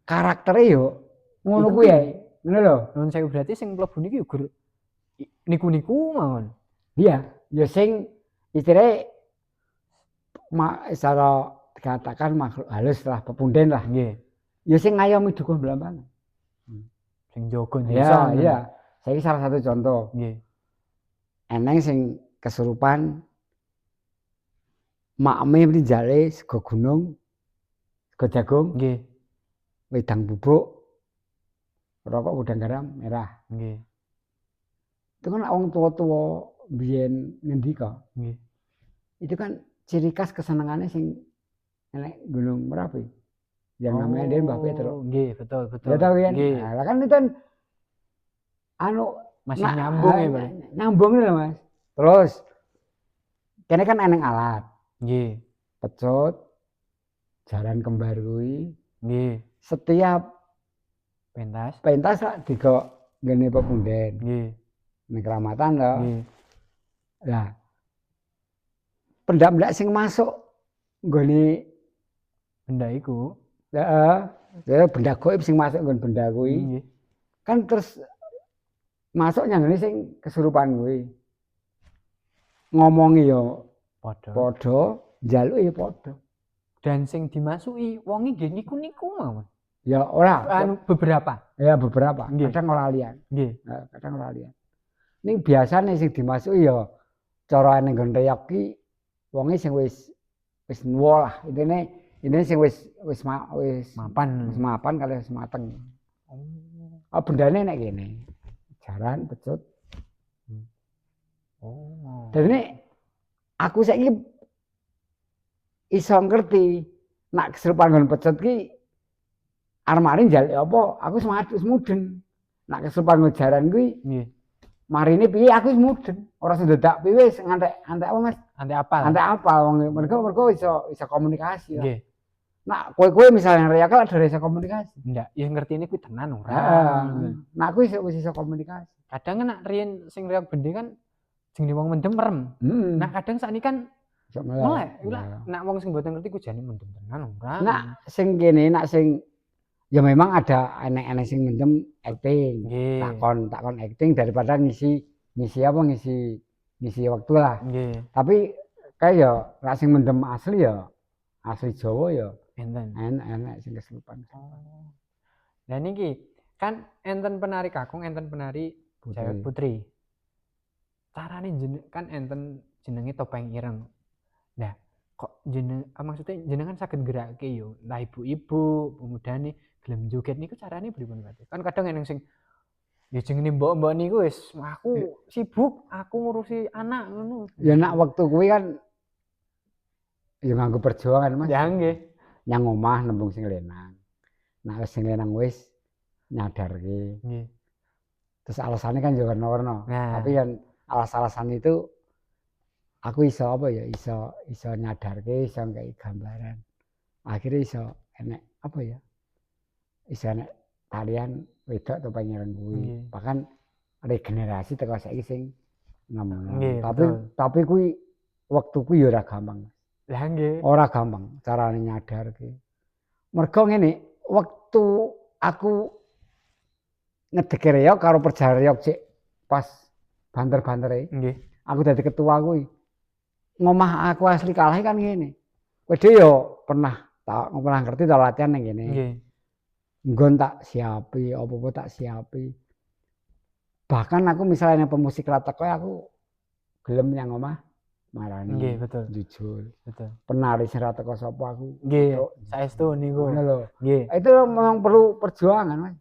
karaktere yo ngono kuwi ae. Ngono lho. Nuwun sewu berarti sing mlebu niki yo gur niku-niku mawon. Iya, ya sing istilahnya secara dikatakan makhluk halus lah, pepunden lah. Nggih. Ya sing ngayomi dukun Blambangan. Sing jaga Ya, desa. iya. Saiki salah satu contoh. Nggih. Eneng sing kesurupan makme mlinjale sego gunung, sego jagung, Nggih. wedang bubuk, rokok udang garam merah. Nggih. Itu kan wong tua-tua biyen ngendika. Nggih. Itu kan ciri khas kesenangannya sing enek Gunung Merapi. Yang namanya dia Mbah Petro. Nggih, betul, betul. Ya tahu kan? Nggih. Nah, kan itu kan anu Masih nyambung ya, Pak. Nyambung lho, Mas. Terus kene kan eneng alat. Nggih. Pecut, jaran kembar kuwi. Nggih. Setiap pentas lah digo ngene pepunden. Nggih. Ning keramatan lho. Nggih. Lah pendak-pendak sing masuk nggone Benda iku. Heeh. Ya benda gaib sing masuk nggon benda kuwi. Nggih. Kan terus masuk nyangene sing kesurupan kuwi. Ngomongi ya padha, njaluke ya padha. Dan sing dimasuki wonge nggih niku-niku mawon. Ya ora, Anu beberapa. ya beberapa. Nggih. Kadang ora liyan. Nggih. Kadang ora liyan. Ning biasane sing dimasuki ya cara ning nggon reyok ki wonge sing wis nuwa lah. Intine sing wis mapan kali wis mateng. Oh. Bendane nek kene. Jaran, pecut. Oh. Dadi aku saiki iso ngerti nek kesurupan nggon pecut ki arep-arep njaluk apa aku wis mudeng. Nek kesurupan nggon jaran kuwi Nggih. marine piye aku wis mudeng. Ora sedadak piye wis ngantek apa Mas? Antek apal. Ngantek apal wong mergo iso komunikasi. Nggih. Nah, kowe misalnya reyak kan ada iso komunikasi. Ndak, ya ngertine kuwi tenan ora. Heeh. Nah, aku wis iso komunikasi. Kadang kan nek riyen sing reok bende kan jenenge wong mendem merem. Nah, kadang sakniki kan iso melek. Nek wong sing mboten ngerti ku jane mendem tenan ora. Nah, sing kene nek sing ya memang ada enek-enek sing mendem acting. Takon acting daripada ngisi waktu lah. Nggih. Tapi kayak ya nek sing mendem asli Jawa ya enten. Enak sing kesurupan. Lah niki kan enten penari kakung, enten penari Putri. Carane kan enten jenenge topeng ireng. Nah, kok maksudnya jenengan saged gerakke yo, lah ibu-ibu, pemudane gelem joget niku carane pripun Pak? Kan kadang enek sing ya jenenge mbok-mbok niku wis aku sibuk, aku ngurusi anak ngono. Ya nak waktu kuwi kan ya nganggo perjuangan Mas. Ya nggih. Nyang omah nembung sing lenang. Nah wis sing lenang wis nyadarke. Nggih. Terus alasannya kan juga warna-warna. Nah. Tapi yang alasan itu aku iso apa ya iso nyadarke, iso nggae gambaran. Akhirnya iso enek apa ya? Iso enek tarian wedok topeng ireng kuwi. Bahkan regenerasi teko saiki sing nemen. Tapi kuwi wektu kuwi ya ora gampang. Lah nggih. Ora gampang carane nyadarke. Mergo ngene, wektu aku ngedeke reok karo perjalanan reok cek pas banter-bantere. Nggih. Aku dadi ketua kuwi. Ngomah aku asli kalah kan ngene. Kowe dhewe yo pernah ngerti ta latihan ning kene. Nggih. Nggon tak siapi, apa-apa tak siapi. Bahkan aku misalnya pemusik rata kowe aku gelem nyang omah marani. Nggih, betul. Jujur. Betul. Penari sing ra teko sapa aku. Nggih, saestu niku. Ngono lho. Nggih. Itu memang perlu perjuangan, Mas.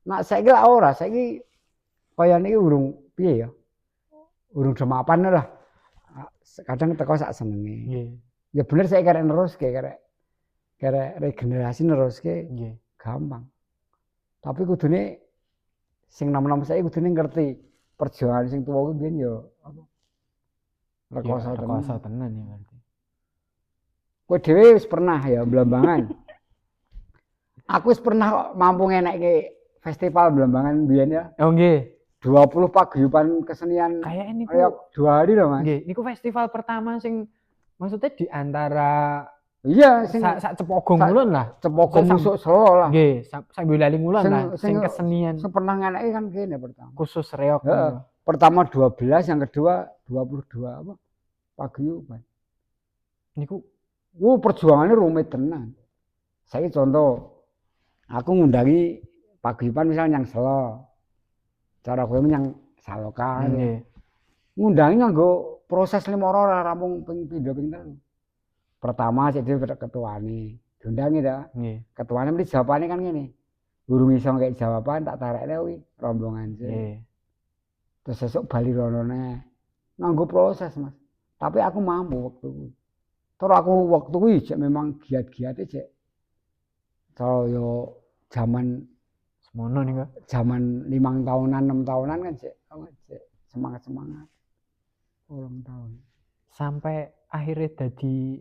Nah, saiki ora, saiki kaya niki urung piye ya? Urung demapan lah. Kadang teko sak senenge. Nggih. Ya bener saya karek neruske, karek regenerasi neruske. Nggih. Gampang. Tapi kudune sing nom-nom saiki kudune ngerti perjuangan sing tuwa kuwi biyen ya apa? Rekoso tenan ya berarti. Kowe dhewe wis pernah ya Blambangan. Aku wis pernah kok mampu ngenekke festival Blambangan biyen ya. Oh nggih. 20 paguyuban kesenian. Kayak ini kayak 2 hari loh, Mas. Nggih, niku festival pertama sing maksudnya di antara Iya, sing sak Cepogong ngulon lah. Cepogong Musuk Solo lah. Nggih, sak Boyolali ngulon lah sing kesenian. Sing pernah ngenekke kan kene pertama. Khusus reog. Pertama 12, yang kedua 22 apa? Paguyuban. Niku perjuangannya rumit tenan. Saya contoh, aku ngundangi paguyuban misalnya yang Selo. Cara kowe yang Saloka. Ngundangi nganggo proses 5 ora rampung ping 3 ping 3. Pertama sik dhewe ketuane. Diundangi ta? Nggih. Ketuane mesti jawabane kan ngene. Gurung iso ngek jawaban tak tarekne kuwi rombongan sik. Nggih. Terus sesuk bali rono neh. Nganggo proses, Mas. Tapi aku mampu waktu kuwi. Terus aku waktu kuwi jek memang giat-giate jek. Kaya zaman semono niku. Zaman 5 tahunan, 6 tahunan kan jek semangat-semangat. 2 tahun. Sampai akhirnya dadi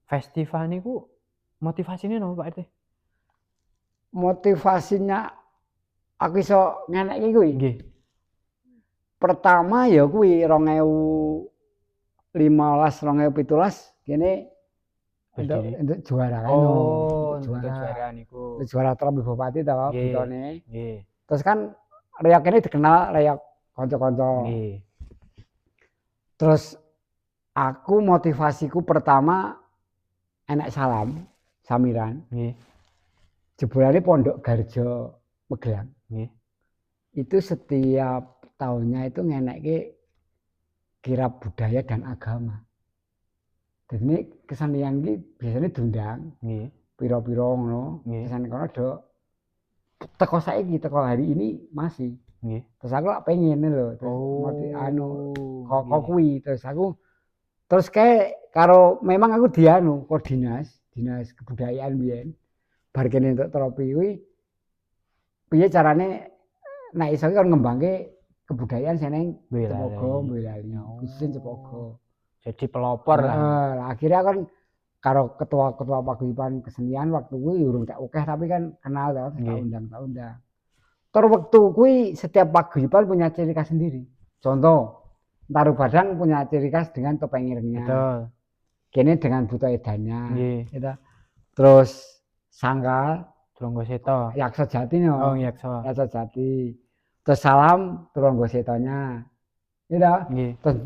festival niku motivasinya napa Pak RT? Motivasinya aku iso ngenekke kuwi. Nggih. Pertama ya kuwi 2015 2017 kene untuk juara kan. Juara niku. Juara Trombi Bupati ta Butone. Nggih. Terus kan reog ini dikenal reog kanca-kanca. Nggih. Terus aku motivasiku pertama enek samiran. Nggih. Jebolane Pondok Garjo Magelang. Nggih. Itu setiap tahunnya itu ngenekke kirab budaya dan agama. Jadi ini kesenian ini biasanya diundang. Nggih. Piro-piro ngono. Kesenian kono do teko saiki, teko hari ini masih. Nggih. Terus aku lak pengen lho, kok kuwi terus aku kayak karo memang aku kok dinas kebudayaan biyen. Bar kene entuk tropi kuwi piye carane nek iso kan ngembangke kebudayaan seneng Cepogo, Boyolali, khususnya Cepogo. Jadi pelopor lah. Akhirnya kan karo ketua-ketua paguyuban kesenian waktu kuwi urung tak akeh tapi kan kenal ta, tak undang. Terus waktu kuwi setiap paguyuban punya ciri khas sendiri. Contoh, Taru Badang punya ciri khas dengan topeng irengnya. Betul. Kene dengan buta edannya. Gitu. Terus Sangkal, Tronggo Seto. Yaksa Jati no. Oh, Yaksa Jati. Terus Salam, Tronggo Setonya. Gitu. Terus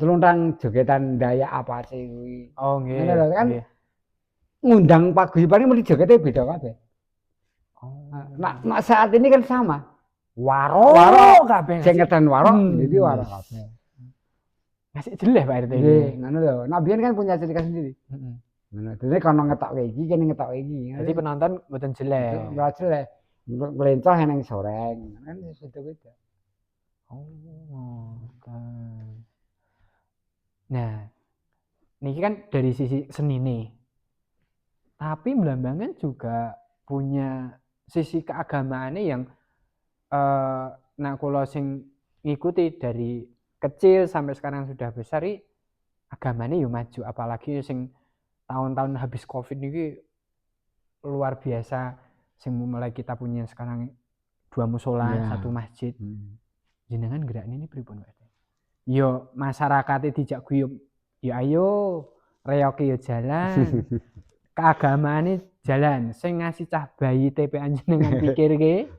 Telundang jogetan Dayak apa sih kuwi. Oh, nggih. Kan ngundang paguyuban mesti jogete beda kabeh. Nah, saat ini kan sama. Waro kabeh. Sing ngedan waro, jadi waro kabeh. Ngasih jeleh Pak RT. Nggih, ngono lho. Nah, biyen kan punya ciri khas sendiri. Ngono. Dene kono ngetokke iki, kene ngetokke iki. Jadi penonton mboten jeleh. Ora jeleh. Melencah nang soreng. Kan beda-beda. Oh, kan. Nah, niki kan dari sisi seni nih. Tapi Blambangan juga punya sisi keagamaannya yang nah kula sing ngikuti dari kecil sampai sekarang sudah besar agamanya yo maju, apalagi sing tahun-tahun habis Covid ini luar biasa, sing mulai kita punya sekarang 2 musola, 1 masjid. Jenengan gerak ini pripun Pak? Yo masyarakatnya dijak guyub, yo ayo reoke yo jalan. Keagamaane jalan, sing ngasih cah bayi TPA jenengan pikirke,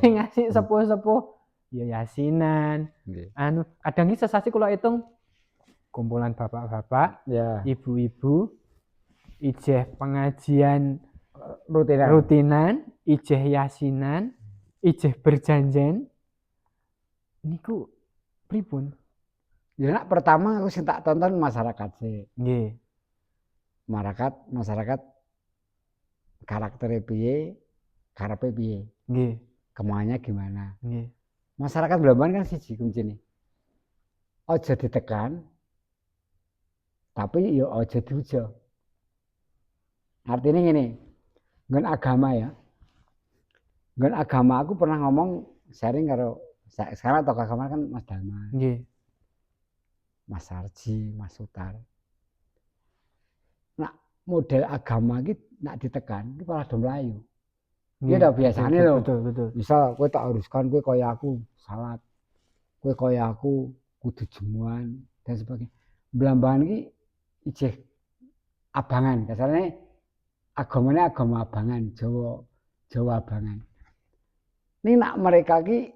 sing ngasih sepuh-sepuh ya yasinan. Kadang iki sesasi kula hitung kumpulan bapak-bapak, ibu-ibu, ijeh pengajian rutinan, ijeh yasinan, ijeh berjanjian. Niku pripun? Ya nak pertama aku sing tak tonton masyarakat sih. Nggih. Masyarakat karakternya piye, karepe piye. Nggih. Kemauannya gimana? Nggih. Masyarakat Blambangan kan siji kuncine. Aja ditekan. Tapi ya aja diuja. Artinya ngene. Nggon agama ya. Nggon agama aku pernah ngomong sharing karo sekarang tokoh agama kan Mas Dalman. Nggih. Mas Sarji, Mas Sutar. Nah, model agama iki nak ditekan iki malah do mlayu. Iya dah biasane lho. Betul. Misal kowe tak haruskan kowe kaya aku salat. Kowe kaya aku kudu jemuan dan sebagainya. Blambangan iki ijeh abangan. Kasarane agamane agama abangan, Jawa abangan. Ini nak mereka ki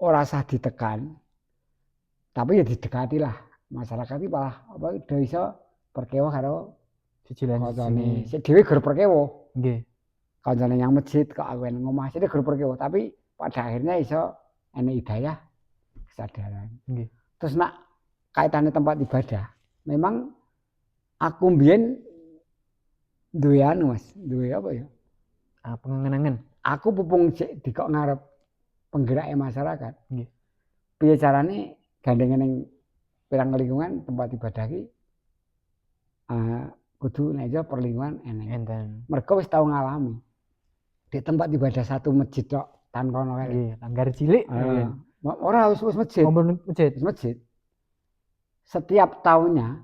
ora usah ditekan. Tapi ya didekati lah. Masyarakat iki malah apa do iso perkewo karo siji lan kancane. Sik dhewe ger perkewo. Nggih. Kancane yang masjid kok aku nang omah sik ger perkewo, tapi pada akhirnya iso enek hidayah kesadaran. Nggih. Terus nak kaitannya tempat ibadah, memang aku mbiyen duwe anu Mas, duwe apa ya? Pengenangan. Aku pupung sik dikok ngarep penggeraknya masyarakat. Nggih. Piye carane gandengan ning pirang lingkungan tempat ibadah ki kudu nek iso perlingkungan eneng. Enten. Mergo wis tau ngalami. Di tempat ibadah satu masjid tok tan kono kae. Nggih, langgar cilik. Ora wis masjid. Masjid. Wis masjid. Setiap tahunnya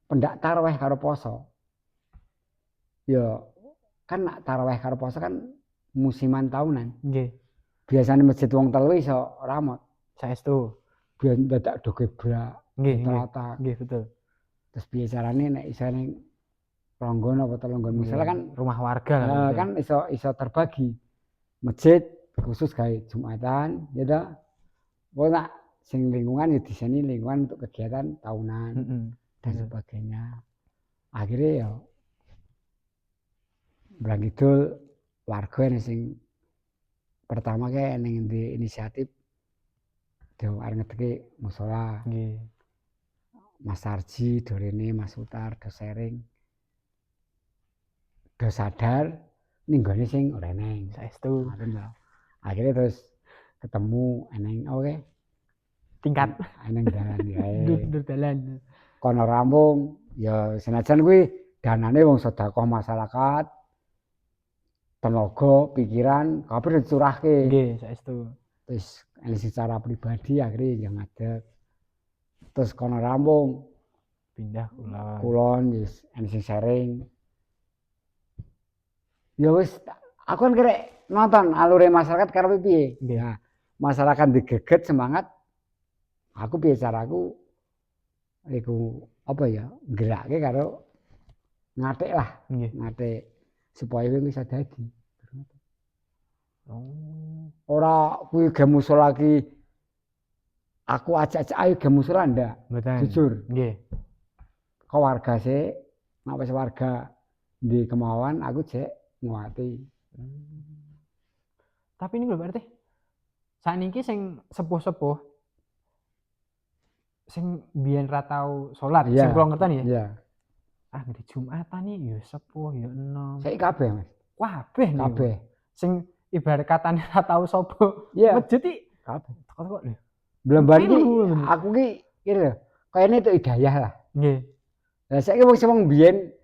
pendak tarawih karo poso. Ya kan nak tarawih karo poso kan musiman tahunan. Nggih. Biasane masjid wong telu iso ramot. Saestu. Biar dadak do gebrak. Nggih. Nggih, Betul. Terus biasane nek iso ning ronggon apa telonggon musala kan rumah warga lah. Kan iso terbagi. Masjid khusus gawe Jumatan, ya dah. Kok nak sing lingkungan ya diseni lingkungan untuk kegiatan tahunan dan sebagainya. Akhirnya ya Brangidul warga sing pertama kayak ning di inisiatif dewe arep ngeteki musala. Nggih. Mas Arji, Dorene, Mas Utar, do sharing. Do sadar ninggone sing ora eneng. Saestu. Akhirnya terus ketemu eneng oke. Tingkat Eneng dalan yae. Dur dalan. Kono rampung ya senajan kuwi danane wong sedekah masyarakat. Tenaga, pikiran, kabeh dicurahke. Nggih, saestu. Terus secara pribadi akhirnya yang ngadeg. Terus kono rampung pindah kulon wis sing sharing. Ya wis aku kan kira nonton alure masyarakat karo piye. Ya, masyarakat digeget semangat. Aku piye caraku iku apa ya gerakke karo ngatik lah. Ngatik supaya kowe bisa dadi. Ora kuwi ge musala lagi aku ajak-ajak ayo ge musala ndak. Jujur. Nggih. Kok warga sih, nek wis warga di kemauan aku jek nguati. Tapi ini lho berarti sakniki sing sepuh-sepuh sing biyen ra tau salat, sing kula ngerteni ya. Iya. Di Jumatan iki ya sepuh ya enom. Saiki kabeh, Mas. Kabeh niku. Kabeh. Sing ibarat katane ra tau sapa. Masjid iki kabeh. Kok lho. Blembar iki aku ki iki lho, kayane itu hidayah lah. Nggih. Lah saiki wong biyen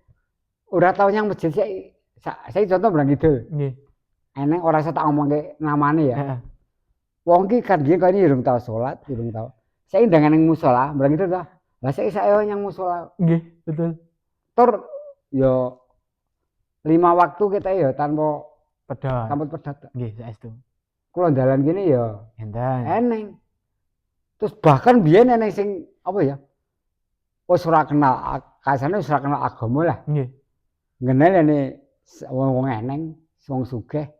ora tau nyang masjid saiki contoh Brangidul. Nggih. Eneng ora usah tak omongke namane ya. Heeh. Wong ki kan biyen kayane durung tau salat, durung tau. Saiki ndang nang musala, Brangidul ta. Lah saiki saya nyang musala. Nggih, betul. Tur yo 5 waktu kita ya tanpa pedhot. Tanpa pedhot. Nggih, saestu. Kula dalan kene ya enten. Eneng. Terus bahkan biyen eneng sing apa ya? Wis ora kenal, kasane wis ora kenal agama lah. Nggih. Ngenelene wong eneng, wong sugih.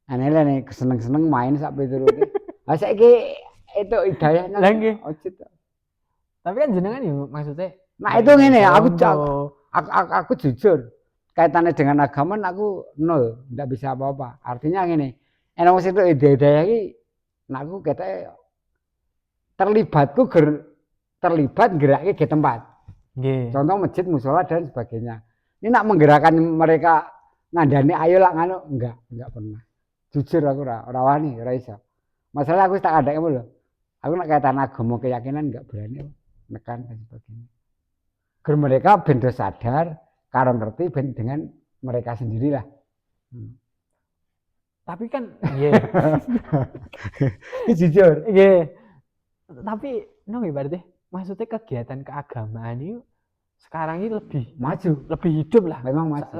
Anelene keseneng-seneng main sak piturute. Lah saiki itu hidayah nang. Lah nggih. Tapi kan jenengan yo maksudnya Nah itu ngene aku jujur kaitannya dengan agama aku nol, tidak bisa apa-apa. Artinya ngene, enak wis itu hidayah iki nek aku kete terlibat gerakke ke tempat. Nggih. Contoh masjid, mushola dan sebagainya. Ini nak menggerakkan mereka ngandani ayo lah nganu enggak pernah. Jujur aku ora wani, ora iso. Masalah aku tak adake lho. Aku nak kaitan agama keyakinan enggak berani nekan dan sebagainya. Ger mereka ben sadar karo ngerti ben dengan mereka sendirilah. Tapi kan nggih. Jujur. Nggih. Tapi no berarti maksudnya kegiatan keagamaan itu sekarang ini lebih maju, lebih hidup lah. memang maju.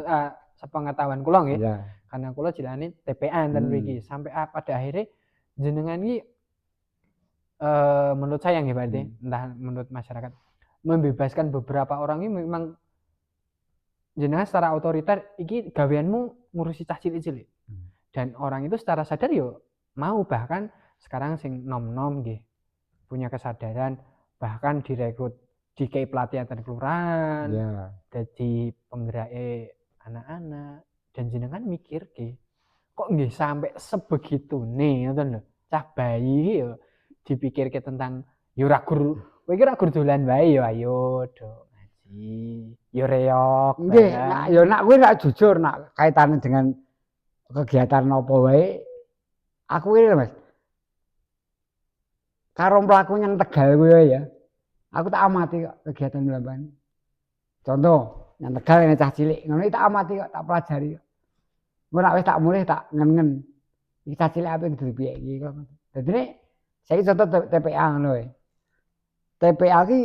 Sepengetahuan kula nggih. Iya. Karena kula jilani TPA enten mriki sampai pada akhirnya jenengan iki menurut saya nggih Pak entah menurut masyarakat membebaskan beberapa orang ini memang jenengan secara otoriter iki gaweanmu ngurusi cah cilik-cilik. Dan orang itu secara sadar yo mau, bahkan sekarang sing nom-nom nggih punya kesadaran, bahkan direkrut dikei pelatihan kelurahan, jadi penggerak anak-anak, dan jenengan mikir kok nggih sampai sebegitune ngoten lho. Cah bayi yo dipikirke tentang yo ra gur, kowe iki ra gur dolan wae yo ayo do ngaji, yo reok. Nggih, nak kuwi nak jujur nak kaitane dengan kegiatan apa wae aku ini Mas. Karo mlaku nyang Tegal kuwi ya. Aku tak amati kok kegiatan mlampani. Contoh, nyang Tegal ini cah cilik, ngono iki tak amati kok, tak pelajari kok. Engko nek wis tak mulih tak ngen-ngen. Iki cah cilik apik kudu piye iki kok. Dadine saiki contoh TPA ngono wae. TPA ki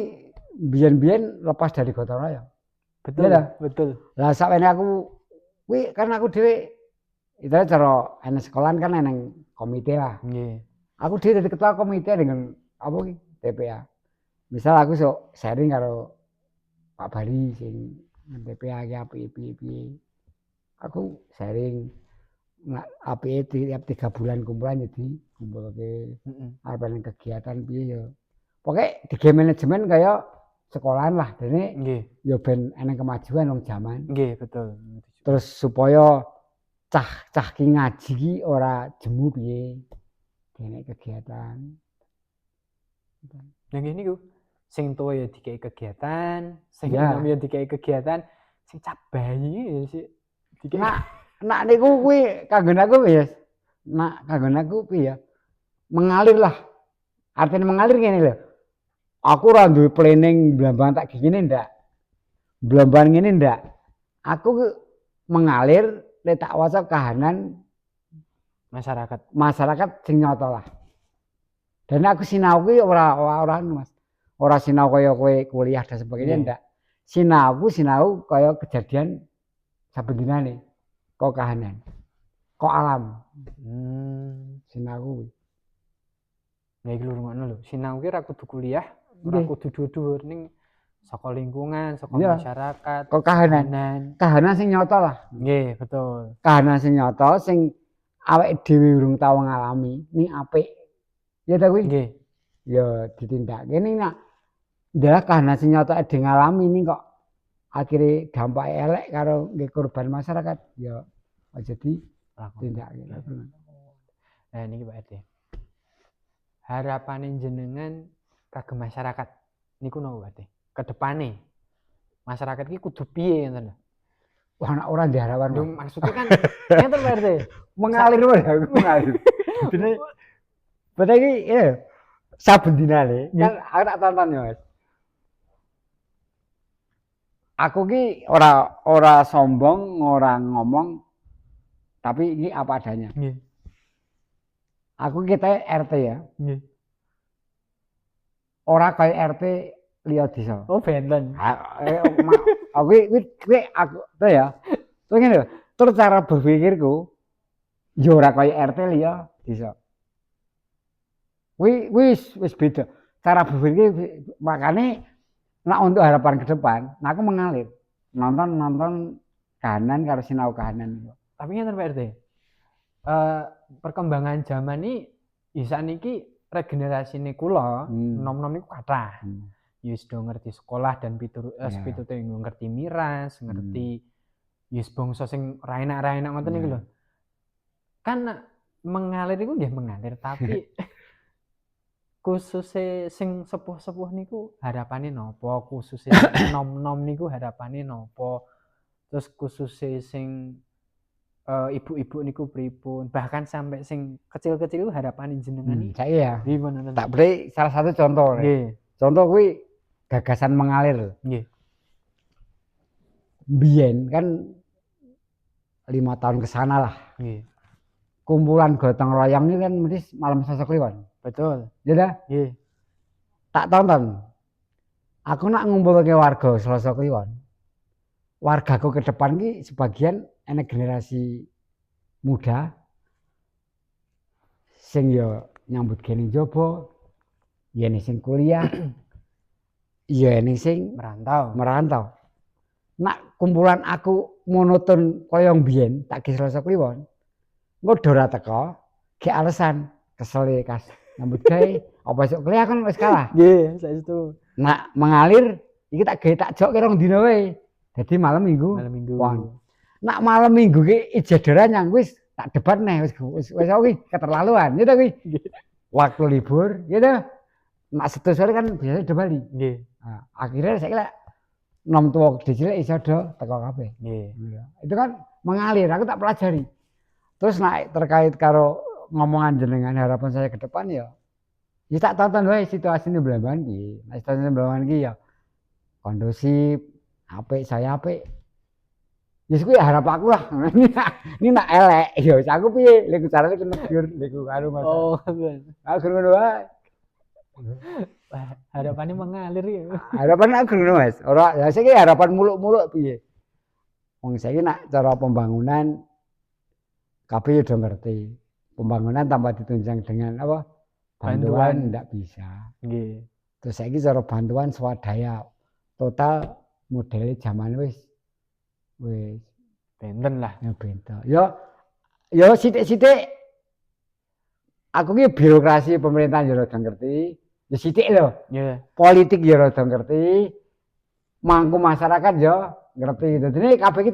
biyen-biyen lepas dari gotong royong. Betul, ya, betul. Lah sakwene aku kuwi kan aku dhewe itu cara enek sekolahan kan eneng komite lah. Nggih. Aku dhewe dadi ketua komite dengan apa ki TPA. Misal aku sok sharing karo Pak Bari sing TPA ki apik piye. Aku sharing apike tiap 3 bulan kumpulan jadi kumpulke arep nang kegiatan piye ya. Pokoke dige manajemen kaya sekolahan lah dene nggih. Ya ben eneng kemajuan wong jaman. Nggih, betul. Terus supaya cah ki ngaji ki ora jemu piye. Dene kegiatan. Yang ini ku sing tuwa ya dikei kegiatan, sing enom ya dikei kegiatan, sing cah bayi sih dikei. Nak niku kuwi kanggo aku ya. Nak kanggo aku piye ya? Mengalir lah. Artinya mengalir ngene lho. Aku ora duwe planning blamban tak gini ndak. Blamban ngene ndak. Aku mengalir nek tak waca kahanan masyarakat sing nyata lah. Dan aku sinau kuwi ora Mas. Ora sinau kaya kowe kuliah dan sebagainya ndak. Sinau kaya kejadian saben dinane. Kok kahanan. Kok alam. Sinau kuwi. Nek iki lho ngono lho. Sinau ki ra kudu kuliah, ora kudu dhuwur ning saka lingkungan, saka masyarakat. Kok kahanan. Kahanan sing nyata lah. Nggih, betul. Kahanan sing nyata sing awake dhewe urung tau ngalami ning apik. Ya ta kuwi? Nggih. Ya ditindakake ning nak ndak kahanan sing nyata dhewe ngalami ning kok akhire dampak elek karo nggih korban masyarakat ya aja ditindakake. Nah niki Pak RT. Harapane jenengan kagem masyarakat niku napa Pak RT? Kedepane masyarakat iki kudu piye ngoten lho. Wah nek ora diharapan. Lho maksudnya kan ngeten Pak RT. Mengalir wae aku mengalir. Dene padha iki ya saben dinane kan aku tak tonton ya Mas. Aku ki ora sombong, ora ngomong tapi ini apa adanya. Nggih. Aku kita RT ya. Nggih. Ora kaya RT liya desa. Oh, benten. Aku tuh ya. Tuh ngene lho. Terus cara berpikirku ya ora kaya RT liya desa. Wis beda. Cara berpikir makane nek untuk harapan ke depan, aku mengalir. Nonton kahanan karo sinau kahanan. Tapi ngeten Pak RT. Perkembangan zaman ini isa niki regenerasine kula nom-nom niku kathah. Wis do ngerti sekolah dan pitute ngerti miras, ngerti wis bangsa sing ra enak ngoten niku lho. Kan mengalir iku nggih mengalir tapi khususnya sing sepuh-sepuh niku harapane napa, khususnya nom-nom niku harapane napa. Terus khususnya sing ibu-ibu niku pripun, bahkan sampai sing kecil-kecil itu harapan jenengan iki. Saiki ya. Tak beri salah satu contoh. Nggih. Contoh kuwi gagasan mengalir. Nggih. Biyen kan 5 tahun ke sana lah. Nggih. Kumpulan gotong royong ini kan mesti malam Selasa Kliwon. Betul. Ya dah? Nggih. Tak tonton. Aku nak ngumpulke warga Selasa Kliwon. Wargaku ke depan ki sebagian enek generasi muda sing ya nyambut gawe ning jaba, ya ning sing kuliah, ya ning sing merantau. Nak kumpulan aku monoton kaya mbiyen tak ki Selasa Kliwon. Engko do ora teko, ge alasan kesel kas nyambut gawe apa esuk kuliah kan wis kalah. Nggih, saestu. Nak mengalir iki tak gawe tak jok rong dina wae. Dadi malam Minggu. Pon. Nak malam Minggu ki ijedora nyang wis tak debat neh wis kuwi keterlaluan gitu kuwi. Waktu libur gitu. Nak Sabtu sore kan biasanya do Bali. Nggih. Nah, akhirnya saiki lek nom tuwa gede cilik iso do teko kabeh. Nggih. Itu kan mengalir, aku tak pelajari. Terus nak terkait karo ngomongan jenengan harapan saya ke depan ya tak tonton wae situasine Blambangan piye. Nek situasine Blambangan ki ya kondusif, apik saya apik. Ya kuwi harapanku lah. Ini nak elek ya wis aku piye lek carane ku negur lek karo Mas. Oh, ngoten. Aku ngono wae. Harapannya mengalir ya. Harapan aku ngono Mas. Ora ya saiki harapan muluk-muluk piye. Wong saiki nak cara pembangunan kabeh udah ngerti. Pembangunan tanpa ditunjang dengan apa? Bantuan ndak bisa. Nggih. Terus saiki cara bantuan swadaya total modele zaman wis benten lah. Ya benten. Ya sithik-sithik aku ki birokrasi pemerintahan ya rada ngerti. Ya sithik lho. Nggih. Politik ya rada ngerti. Mangku masyarakat ya ngerti. Dadi kabeh ki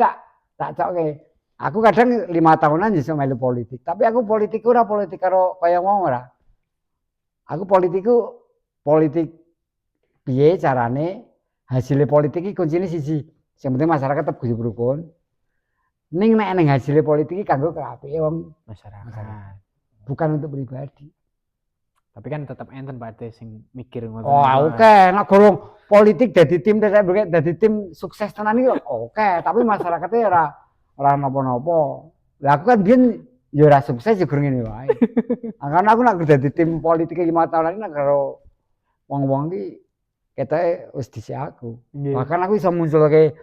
tak cokke. Aku kadang 5 tahunan iso melu politik, tapi aku politiku ora politik karo kaya wong ora. Aku politiku politik piye carane hasilnya politik iki kuncine siji. Sing penting masyarakat tetep guyub rukun. Ning nek ning hasilnya politik iki kanggo kabeh wong masyarakat. Bukan untuk pribadi. Tapi kan tetep enten Pak Ade sing mikir ngoten. Oh, oke, nek gorong politik dadi tim dadi tim sukses tenan iki oke, tapi masyarakatnya ora napa-napa. Lah aku kan biyen ya ora sukses ya gurung ngene wae. Karena aku nak dadi tim politik 5 tahun lagi karo wong-wong iki ketoke wis dhisik aku. Bahkan aku iso munculke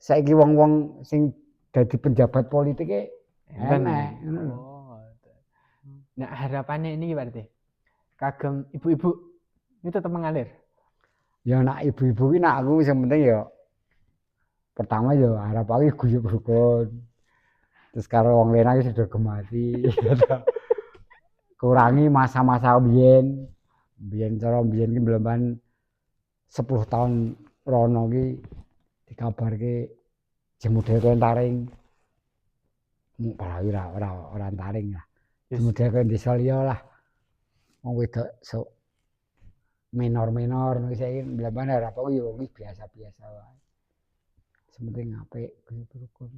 saiki wong-wong sing dadi penjabat politik enak. Nah, harapannya ini berarti kagem ibu-ibu ini tetap mengalir. Ya nak ibu-ibu ki nak aku sing penting ya pertama ya harap aku guyub rukun. Terus karo wong liya iki sudah gemati. Kurangi masa-masa biyen. Biyen cara biyen ki Blambangan 10 tahun rono ki dikabarke jemudhe kowe taring. Ora taring lah. Jemudhe kowe desa liya lah. Wong wedok sok minor-minor nek saiki Blambangan harap aku ya biasa-biasa wae. Sementing apik guyub rukun.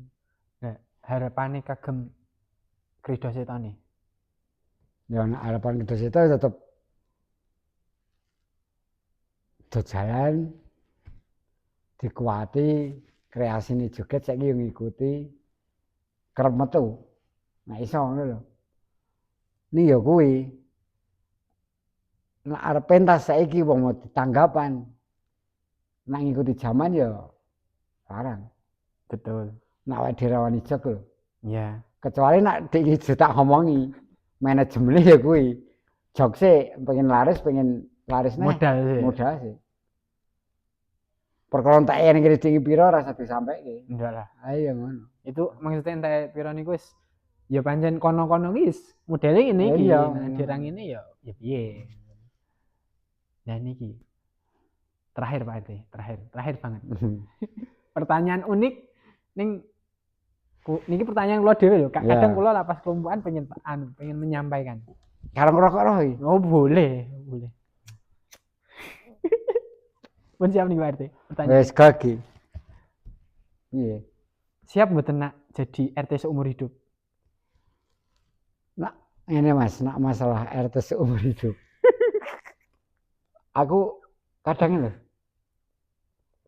Nah, harapane kagem Krida Setane. Ya harapan Krida Setane tetep do jalan dikuati kreasine joget saiki yo ngikuti kerep metu. Nah iso ngono lho. Ning ya kuwi nek arep pentas saiki wong mau ditanggapan nek ngikuti zaman ya larang. Betul. Nek awake dhewe rawani jog lho. Iya. Kecuali nek iki tak ngomongi manajemennya ya kuwi. Jog sih pengen laris nih. Modal sih. Perkara entek ning kene piro rasa disampaike. Enggak lah. Ayo ngono. Itu maksudnya entek piro niku wis ya pancen kono-kono ki wis modele ngene iki. Nah, dirang ini ya piye. Nah niki. Terakhir Pak Ade, terakhir banget. Pertanyaan unik ning niki pertanyaan kula dhewe lho. Kadang kula lapas kelumpukan pengen menyampaikan. Karo ngerokok roh iki. Oh, boleh. Pun siap nih Pak RT. Pertanyaan. Wes kaki. Iya. Siap mboten nak jadi RT seumur hidup? Nak ini Mas, nak masalah RT seumur hidup. Aku kadang lho.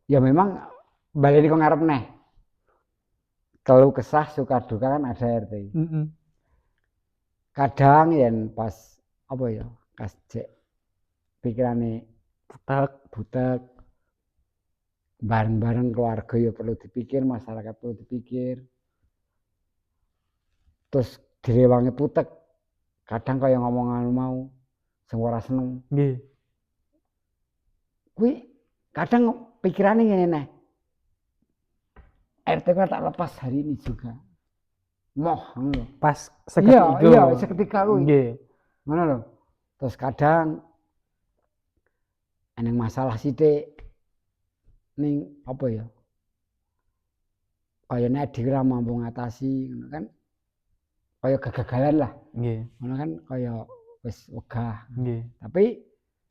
Ya memang balik kok ngarep neh. Kalau kesah suka duka kan ada RT. Kadang yen pas apa ya? Kas cek pikirane butek bareng-bareng keluarga ya perlu dipikir, masyarakat perlu dipikir. Terus direwangi putek. Kadang kaya ngomongan mau sing ora seneng. Nggih. Kuwi kadang pikirane ngene neh. RT kan tak lepas hari ini juga. Moh ngono. Pas seketika itu. Iya, seketika kuwi. Nggih. Ngono lho. Terus kadang eneng masalah sithik ning apa ya? Kaya nek dhewe mampu ngatasi ngono kan. Kaya kegagalan lah. Nggih. Ngono kan kaya wis wegah. Nggih. Tapi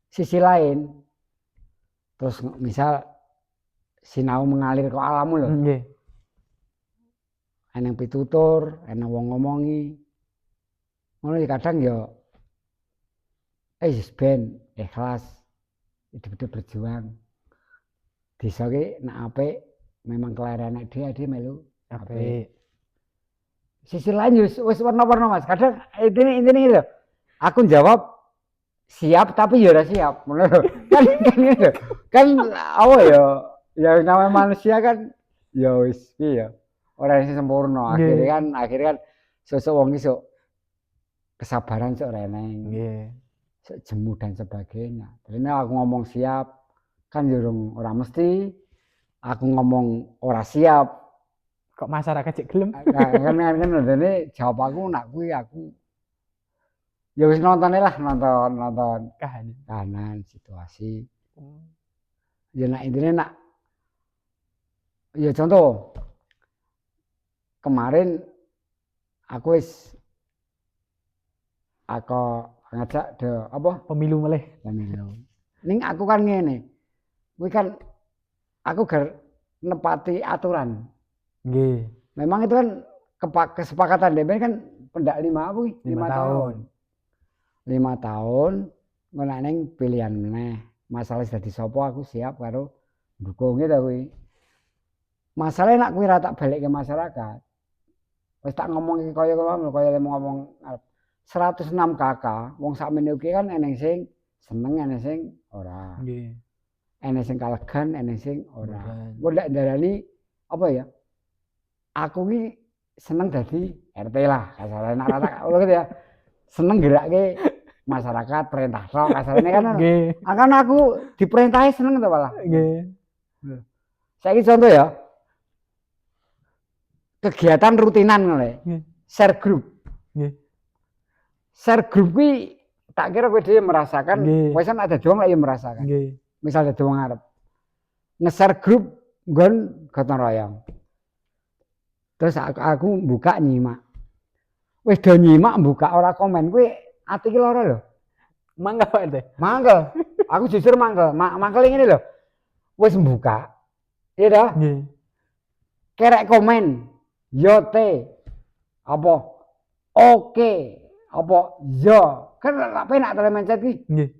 sisi lain terus misal sinau mengalir ke alammu lho. Nggih. Eneng pitutur, eneng wong ngomongi. Ngono kadang ya ben ikhlas. Hidup berjuang. Desa ki nek apik memang kelairan nek dhewe melu apik. Sisi lain wis warna-warna Mas. Kadang intine lho. Aku jawab siap tapi ya ora siap. Ngono lho. Kan ngene lho. Kan apa ya namanya manusia kan ya wis piye ya. Ora sempurna. Akhirnya kan sosok wong iso kesabaran sok reneng. Nggih. Sok jemu dan sebagainya. Jadi aku ngomong siap kan jurung ora mesti. Aku ngomong ora siap. Kok masyarakat cek gelem? Kan dene jawab aku nak kuwi aku ya wis nonton kahanan situasi. Ya nak intine nak ya contoh kemarin aku wis ngajak pemilu meleh. Ning aku kan ngene. Kuwi kan aku nepati aturan. Nggih. Memang itu kan kesepakatan DPR kan pendak 5 tahun. 5 tahun ngono ning pilihan meneh. Masalah dadi sapa aku siap karo dukunge ta kuwi. Masalah nek kuwi ra tak balik ke masyarakat. Wis tak ngomong kaya ngomong 106 kakak, wong sakmene iki kan eneng sing seneng, eneng sing ora. Nggih. Eneng sing kalegan, eneng sing ora. Engko ndak ndarani apa ya? Aku ki seneng dadi RT lah, kasarane nek rata ngono ya. Seneng gerakke masyarakat perintah tok kasarane kan. Nggih. Akan aku diperintahi seneng to malah. Nggih. Saiki contoh ya. Kegiatan rutinan ngono lho. Share group. Nggih. Share group kuwi tak kira kowe dhewe merasakan, kowe kan ada wong lek merasakan. Nggih. Misal ada wong arep nge-share grup nggon gotong royong. Terus aku buka nyimak. Wis do nyimak buka ora komen kuwi ati ki lara lho. Mangga Pak RT. Mangkel. Aku jujur mangkel. Mangkel ngene lho. Wis buka. Iya dah. Nggih. Kerek komen. Yo te. Apa? Oke. Apa? Yo. Kan lak penak tele mencet ki. Nggih.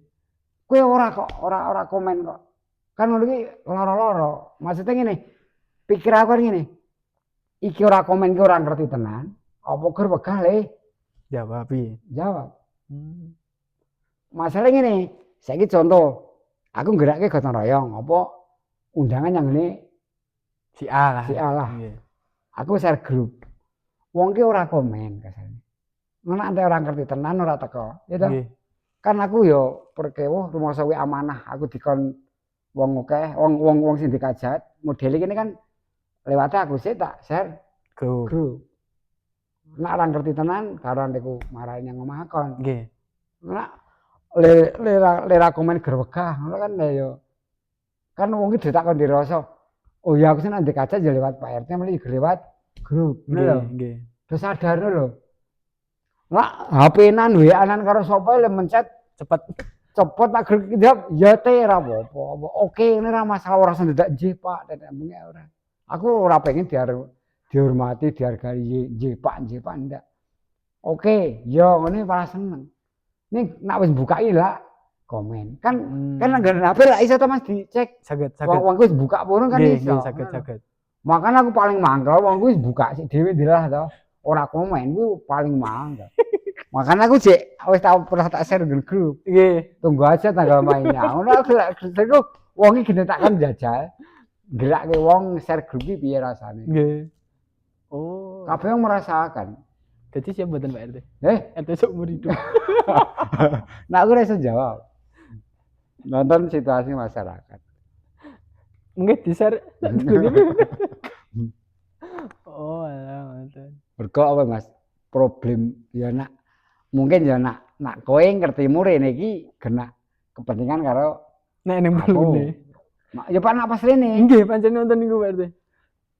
Kowe ora kok, ora komen kok. Kan ngono iki lara-lara. Maksudnya ngene. Pikir aku ngene. Iki ora komen ki ora ngerti tenan. Apa gur wegah le? Jawab piye? Jawab. Masalah ngene. Saiki contoh. Aku nggerake gotong royong, apa undangan yang ngene Si A lah. Nggih. Aku share grup. Wong ki ora komen kasane. Ngono ante ora ngerti tenan ora teko. Ya toh? Kan aku yo perkewuh rumangsa kuwi amanah. Aku dikon wong akeh, wong sing dikajat. Modele kene kan lewat aku sik tak share grup. Nek ora ngerti tenan karo niku marahi nang omah kon. Nggih. Nek lera komen gerwegah ngono kan ya. Kan wong iki ditakon dirasa. Oh ya aku seneng dikajat ya lewat Pak RT mesti lewat grup. Nggih. Terus sadar lho. Nek HP-nan WA-nan karo sapa le mencet Cepet tak jawab ya te ora apa-apa. Oke ngene ora masalah ora sendak nggih Pak tetemenge ora. Aku ora pengen dihormati, dihargai nggih Pak ndak. Oke, ya ngene malah seneng. Ning nek wis buka iki lah komen. Kan nang HP lah iso to Mas dicek. Saged. Wong wis buka pun kan iso. Nggih, saged. Makanya aku paling mangkel wong kuwi buka sik dhewe dilah to. Ora komen kuwi paling mangkel. Makanya aku cek wis pernah tak share di grup. Nggih. Tunggu aja tanggal mainnya. Ngono aku wong iki gene takkan jajal. Gelake wong share grup iki piye rasane. Nggih. Oh. Kabeh merasakan. Jadi siap mboten Pak RT? RT seumur hidup. Nah aku iso jawab. Nonton situasi masyarakat. Mungkin di-share. Oh, alah ngoten. Mergo apa Mas? Problem ya nak mungkin ya nak kowe ngertimu rene iki kena kepentingan karo nek ning balune. Ya Pak nak pas rene. Nggih, pancen nonton niku Pak RT.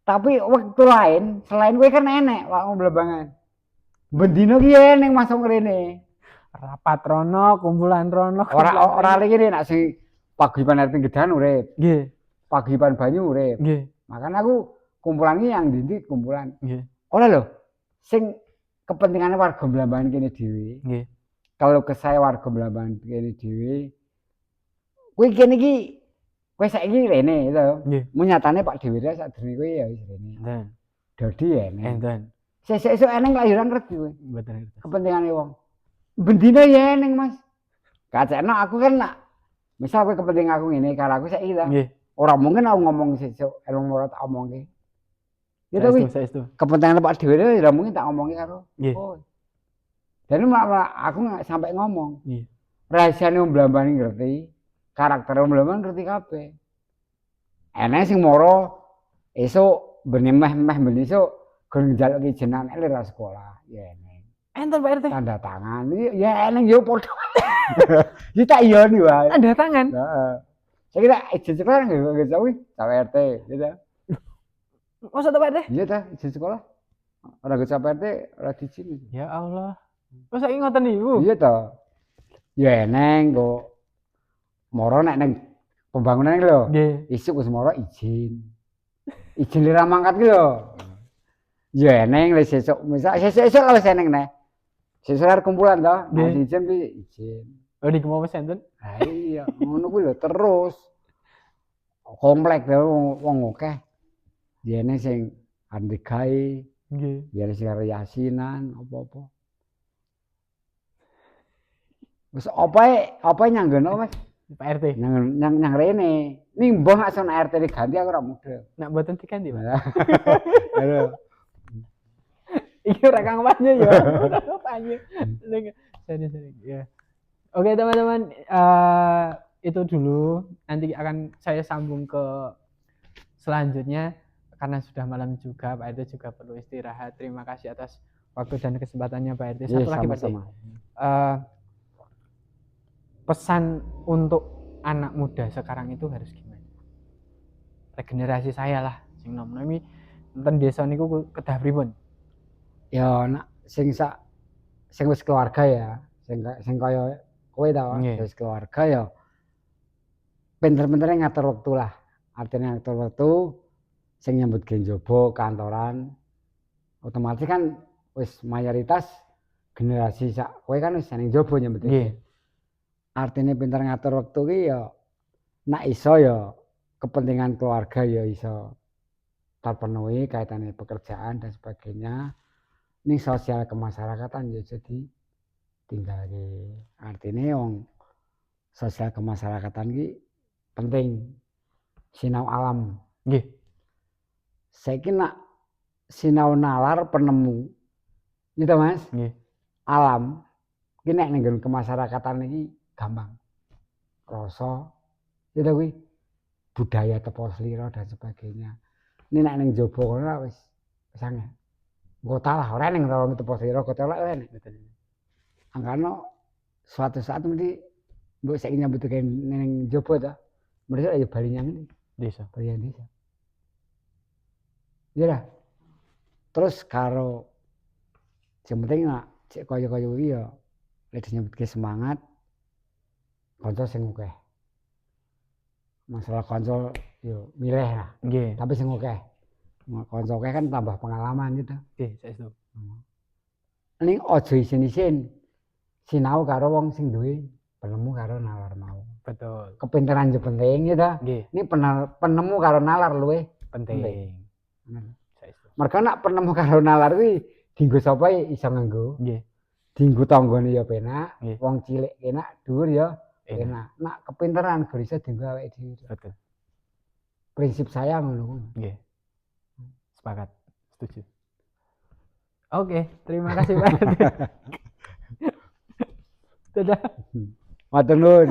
Tapi waktu lain selain kowe kan enek wak mblebangan. Bendino ki ning masuk rene. Rapat rono, kumpulan rono. Ora ngene nak sing paguyuban RT Gedan urip. Nggih. Paguyuban Banyu urip. Nggih. Makanya aku kumpulan iki yang ndi kumpulan. Nggih. Ora lho. Sing kepentingane warga Blambangan kene dhewe. Nggih. Kalau kesaya warga Blambangan kene dhewe. Kowe kene iki kowe saiki rene to. Nggih. Menyatane Pak Dewira sadurunge kowe ya wis rene. Enten. Dadi ene. Enten. Sesuk eneng lahiran ngerti kowe. Mboten ngerti. Kepentingane wong. Bendina ya eneng Mas. Kacekno aku kan nak misal kowe kepentingan aku ngene karo aku saiki ta. Nggih. Ora mungkin aku ngomong sesuk elong ora tak omongke. Ya to kuwi. Saestu. Kepentingan Pak Dewira ya mungkin tak omongke karo. Nggih. Oh. Dan malah aku nggak sampai ngomong. Nggih. Rahasiane wong Blambangan ngerti, karakter wong Blambangan ngerti kabeh. Enek sing moro esuk ben meh ben esuk gon njaluk ijinan lir sekolah. Ya enek. Enten Pak RT. Tanda tangan. Ya enek yo padha. Ya tak iyoni wae. Tanda tangan. Heeh. Saya kira izin sekolah nggak kuwi, cawe RT, gitu. Masa Pak RT? Iya ta, izin sekolah. Ora ge cawe RT, ora diizin. Ya Allah. Kok saiki ngoten niku? Iya ta. Ya eneng kok. Moro nek ning pembangunan iki lho. Nggih. Isuk wis moro izin. Izin lira mangkat ki lho. Ya eneng wis sesuk, misal sesuk wis eneng neh. Sesuk arep kumpulan to, nek izin ki izin. Oh niku mau enten? Ha iya, ngono kuwi lho terus. Komplek wong akeh. Yene sing andi gawe, nggih. yene sing karo yasinan apa-apa. Wis opae nyanggono Mas? Pak RT. Nang rene. Ning mbah nek sono RT diganti aku ora mudeng. Nek mboten diganti, Pak. Halo. Iki ora kampanye ya. Kampanye. Seri-seri ya. Oke teman-teman, itu dulu. Nanti akan saya sambung ke selanjutnya karena sudah malam juga. Pak RT juga perlu istirahat. Terima kasih atas waktu dan kesempatannya Pak RT. Satu lagi Pak RT. Pesan untuk anak muda sekarang itu harus gimana? Regenerasi saya lah sing nom-nomi enten desa niku kedah pripun? Ya nak sing wis keluarga ya, sing kaya kowe ta, wis keluarga ya. Pinter-pintere ngatur wektu lah. Artinya ngatur wektu sing nyambut gawe njaba kantoran. Otomatis kan wis mayoritas generasi sak kowe kan wis ning njaba nyambut gawe. Artinya pinter ngatur wektu ki ya nak iso ya kepentingan keluarga ya iso terpenuhi kaitannya pekerjaan dan sebagainya. Ini sosial kemasyarakatan ya jadi tinggal di artinya wong sosial kemasyarakatan ki penting sinau alam. Nggih. Saiki nak sinau nalar penemu. Gitu Mas? Nggih. Alam ki nek ning kemasyarakatan iki gampang. Rasa itu kuwi budaya tepo slira dan sebagainya. Ini nek ning jaba kono wis angel. Kota lah ora ning tepo slira kota lek ora ning. Angkano suatu saat mesti mbok saiki nyambut gawe ning jaba ta. Mereka ya bali nyang desa. Bali nyang desa. Iya. Terus karo sing penting nak cek kaya-kaya kuwi ya lek nyambut gawe semangat kanca sing akeh. Masalah kanca yo milih lah. Nggih. Tapi sing akeh. Kanca akeh kan tambah pengalaman gitu. Nggih, saestu. Ning aja isin-isin sinau karo wong sing duwe penemu karo nalar mau. Betul. Kepinteran yo penting gitu. Nggih. Ini penemu karo nalar luwih penting. Saestu. Mergo nak penemu karo nalar kuwi dienggo sapa iso nganggo. Nggih. Dienggo tanggane ya penak, Nggih. wong cilik enak, dhuwur ya enak. Nak kepinteran gak iso dienggo awake dhewe. Betul. prinsip saya ngono. Nggih. Sepakat, setuju. Oke, terima kasih Pak. Dadah. Matur nuwun.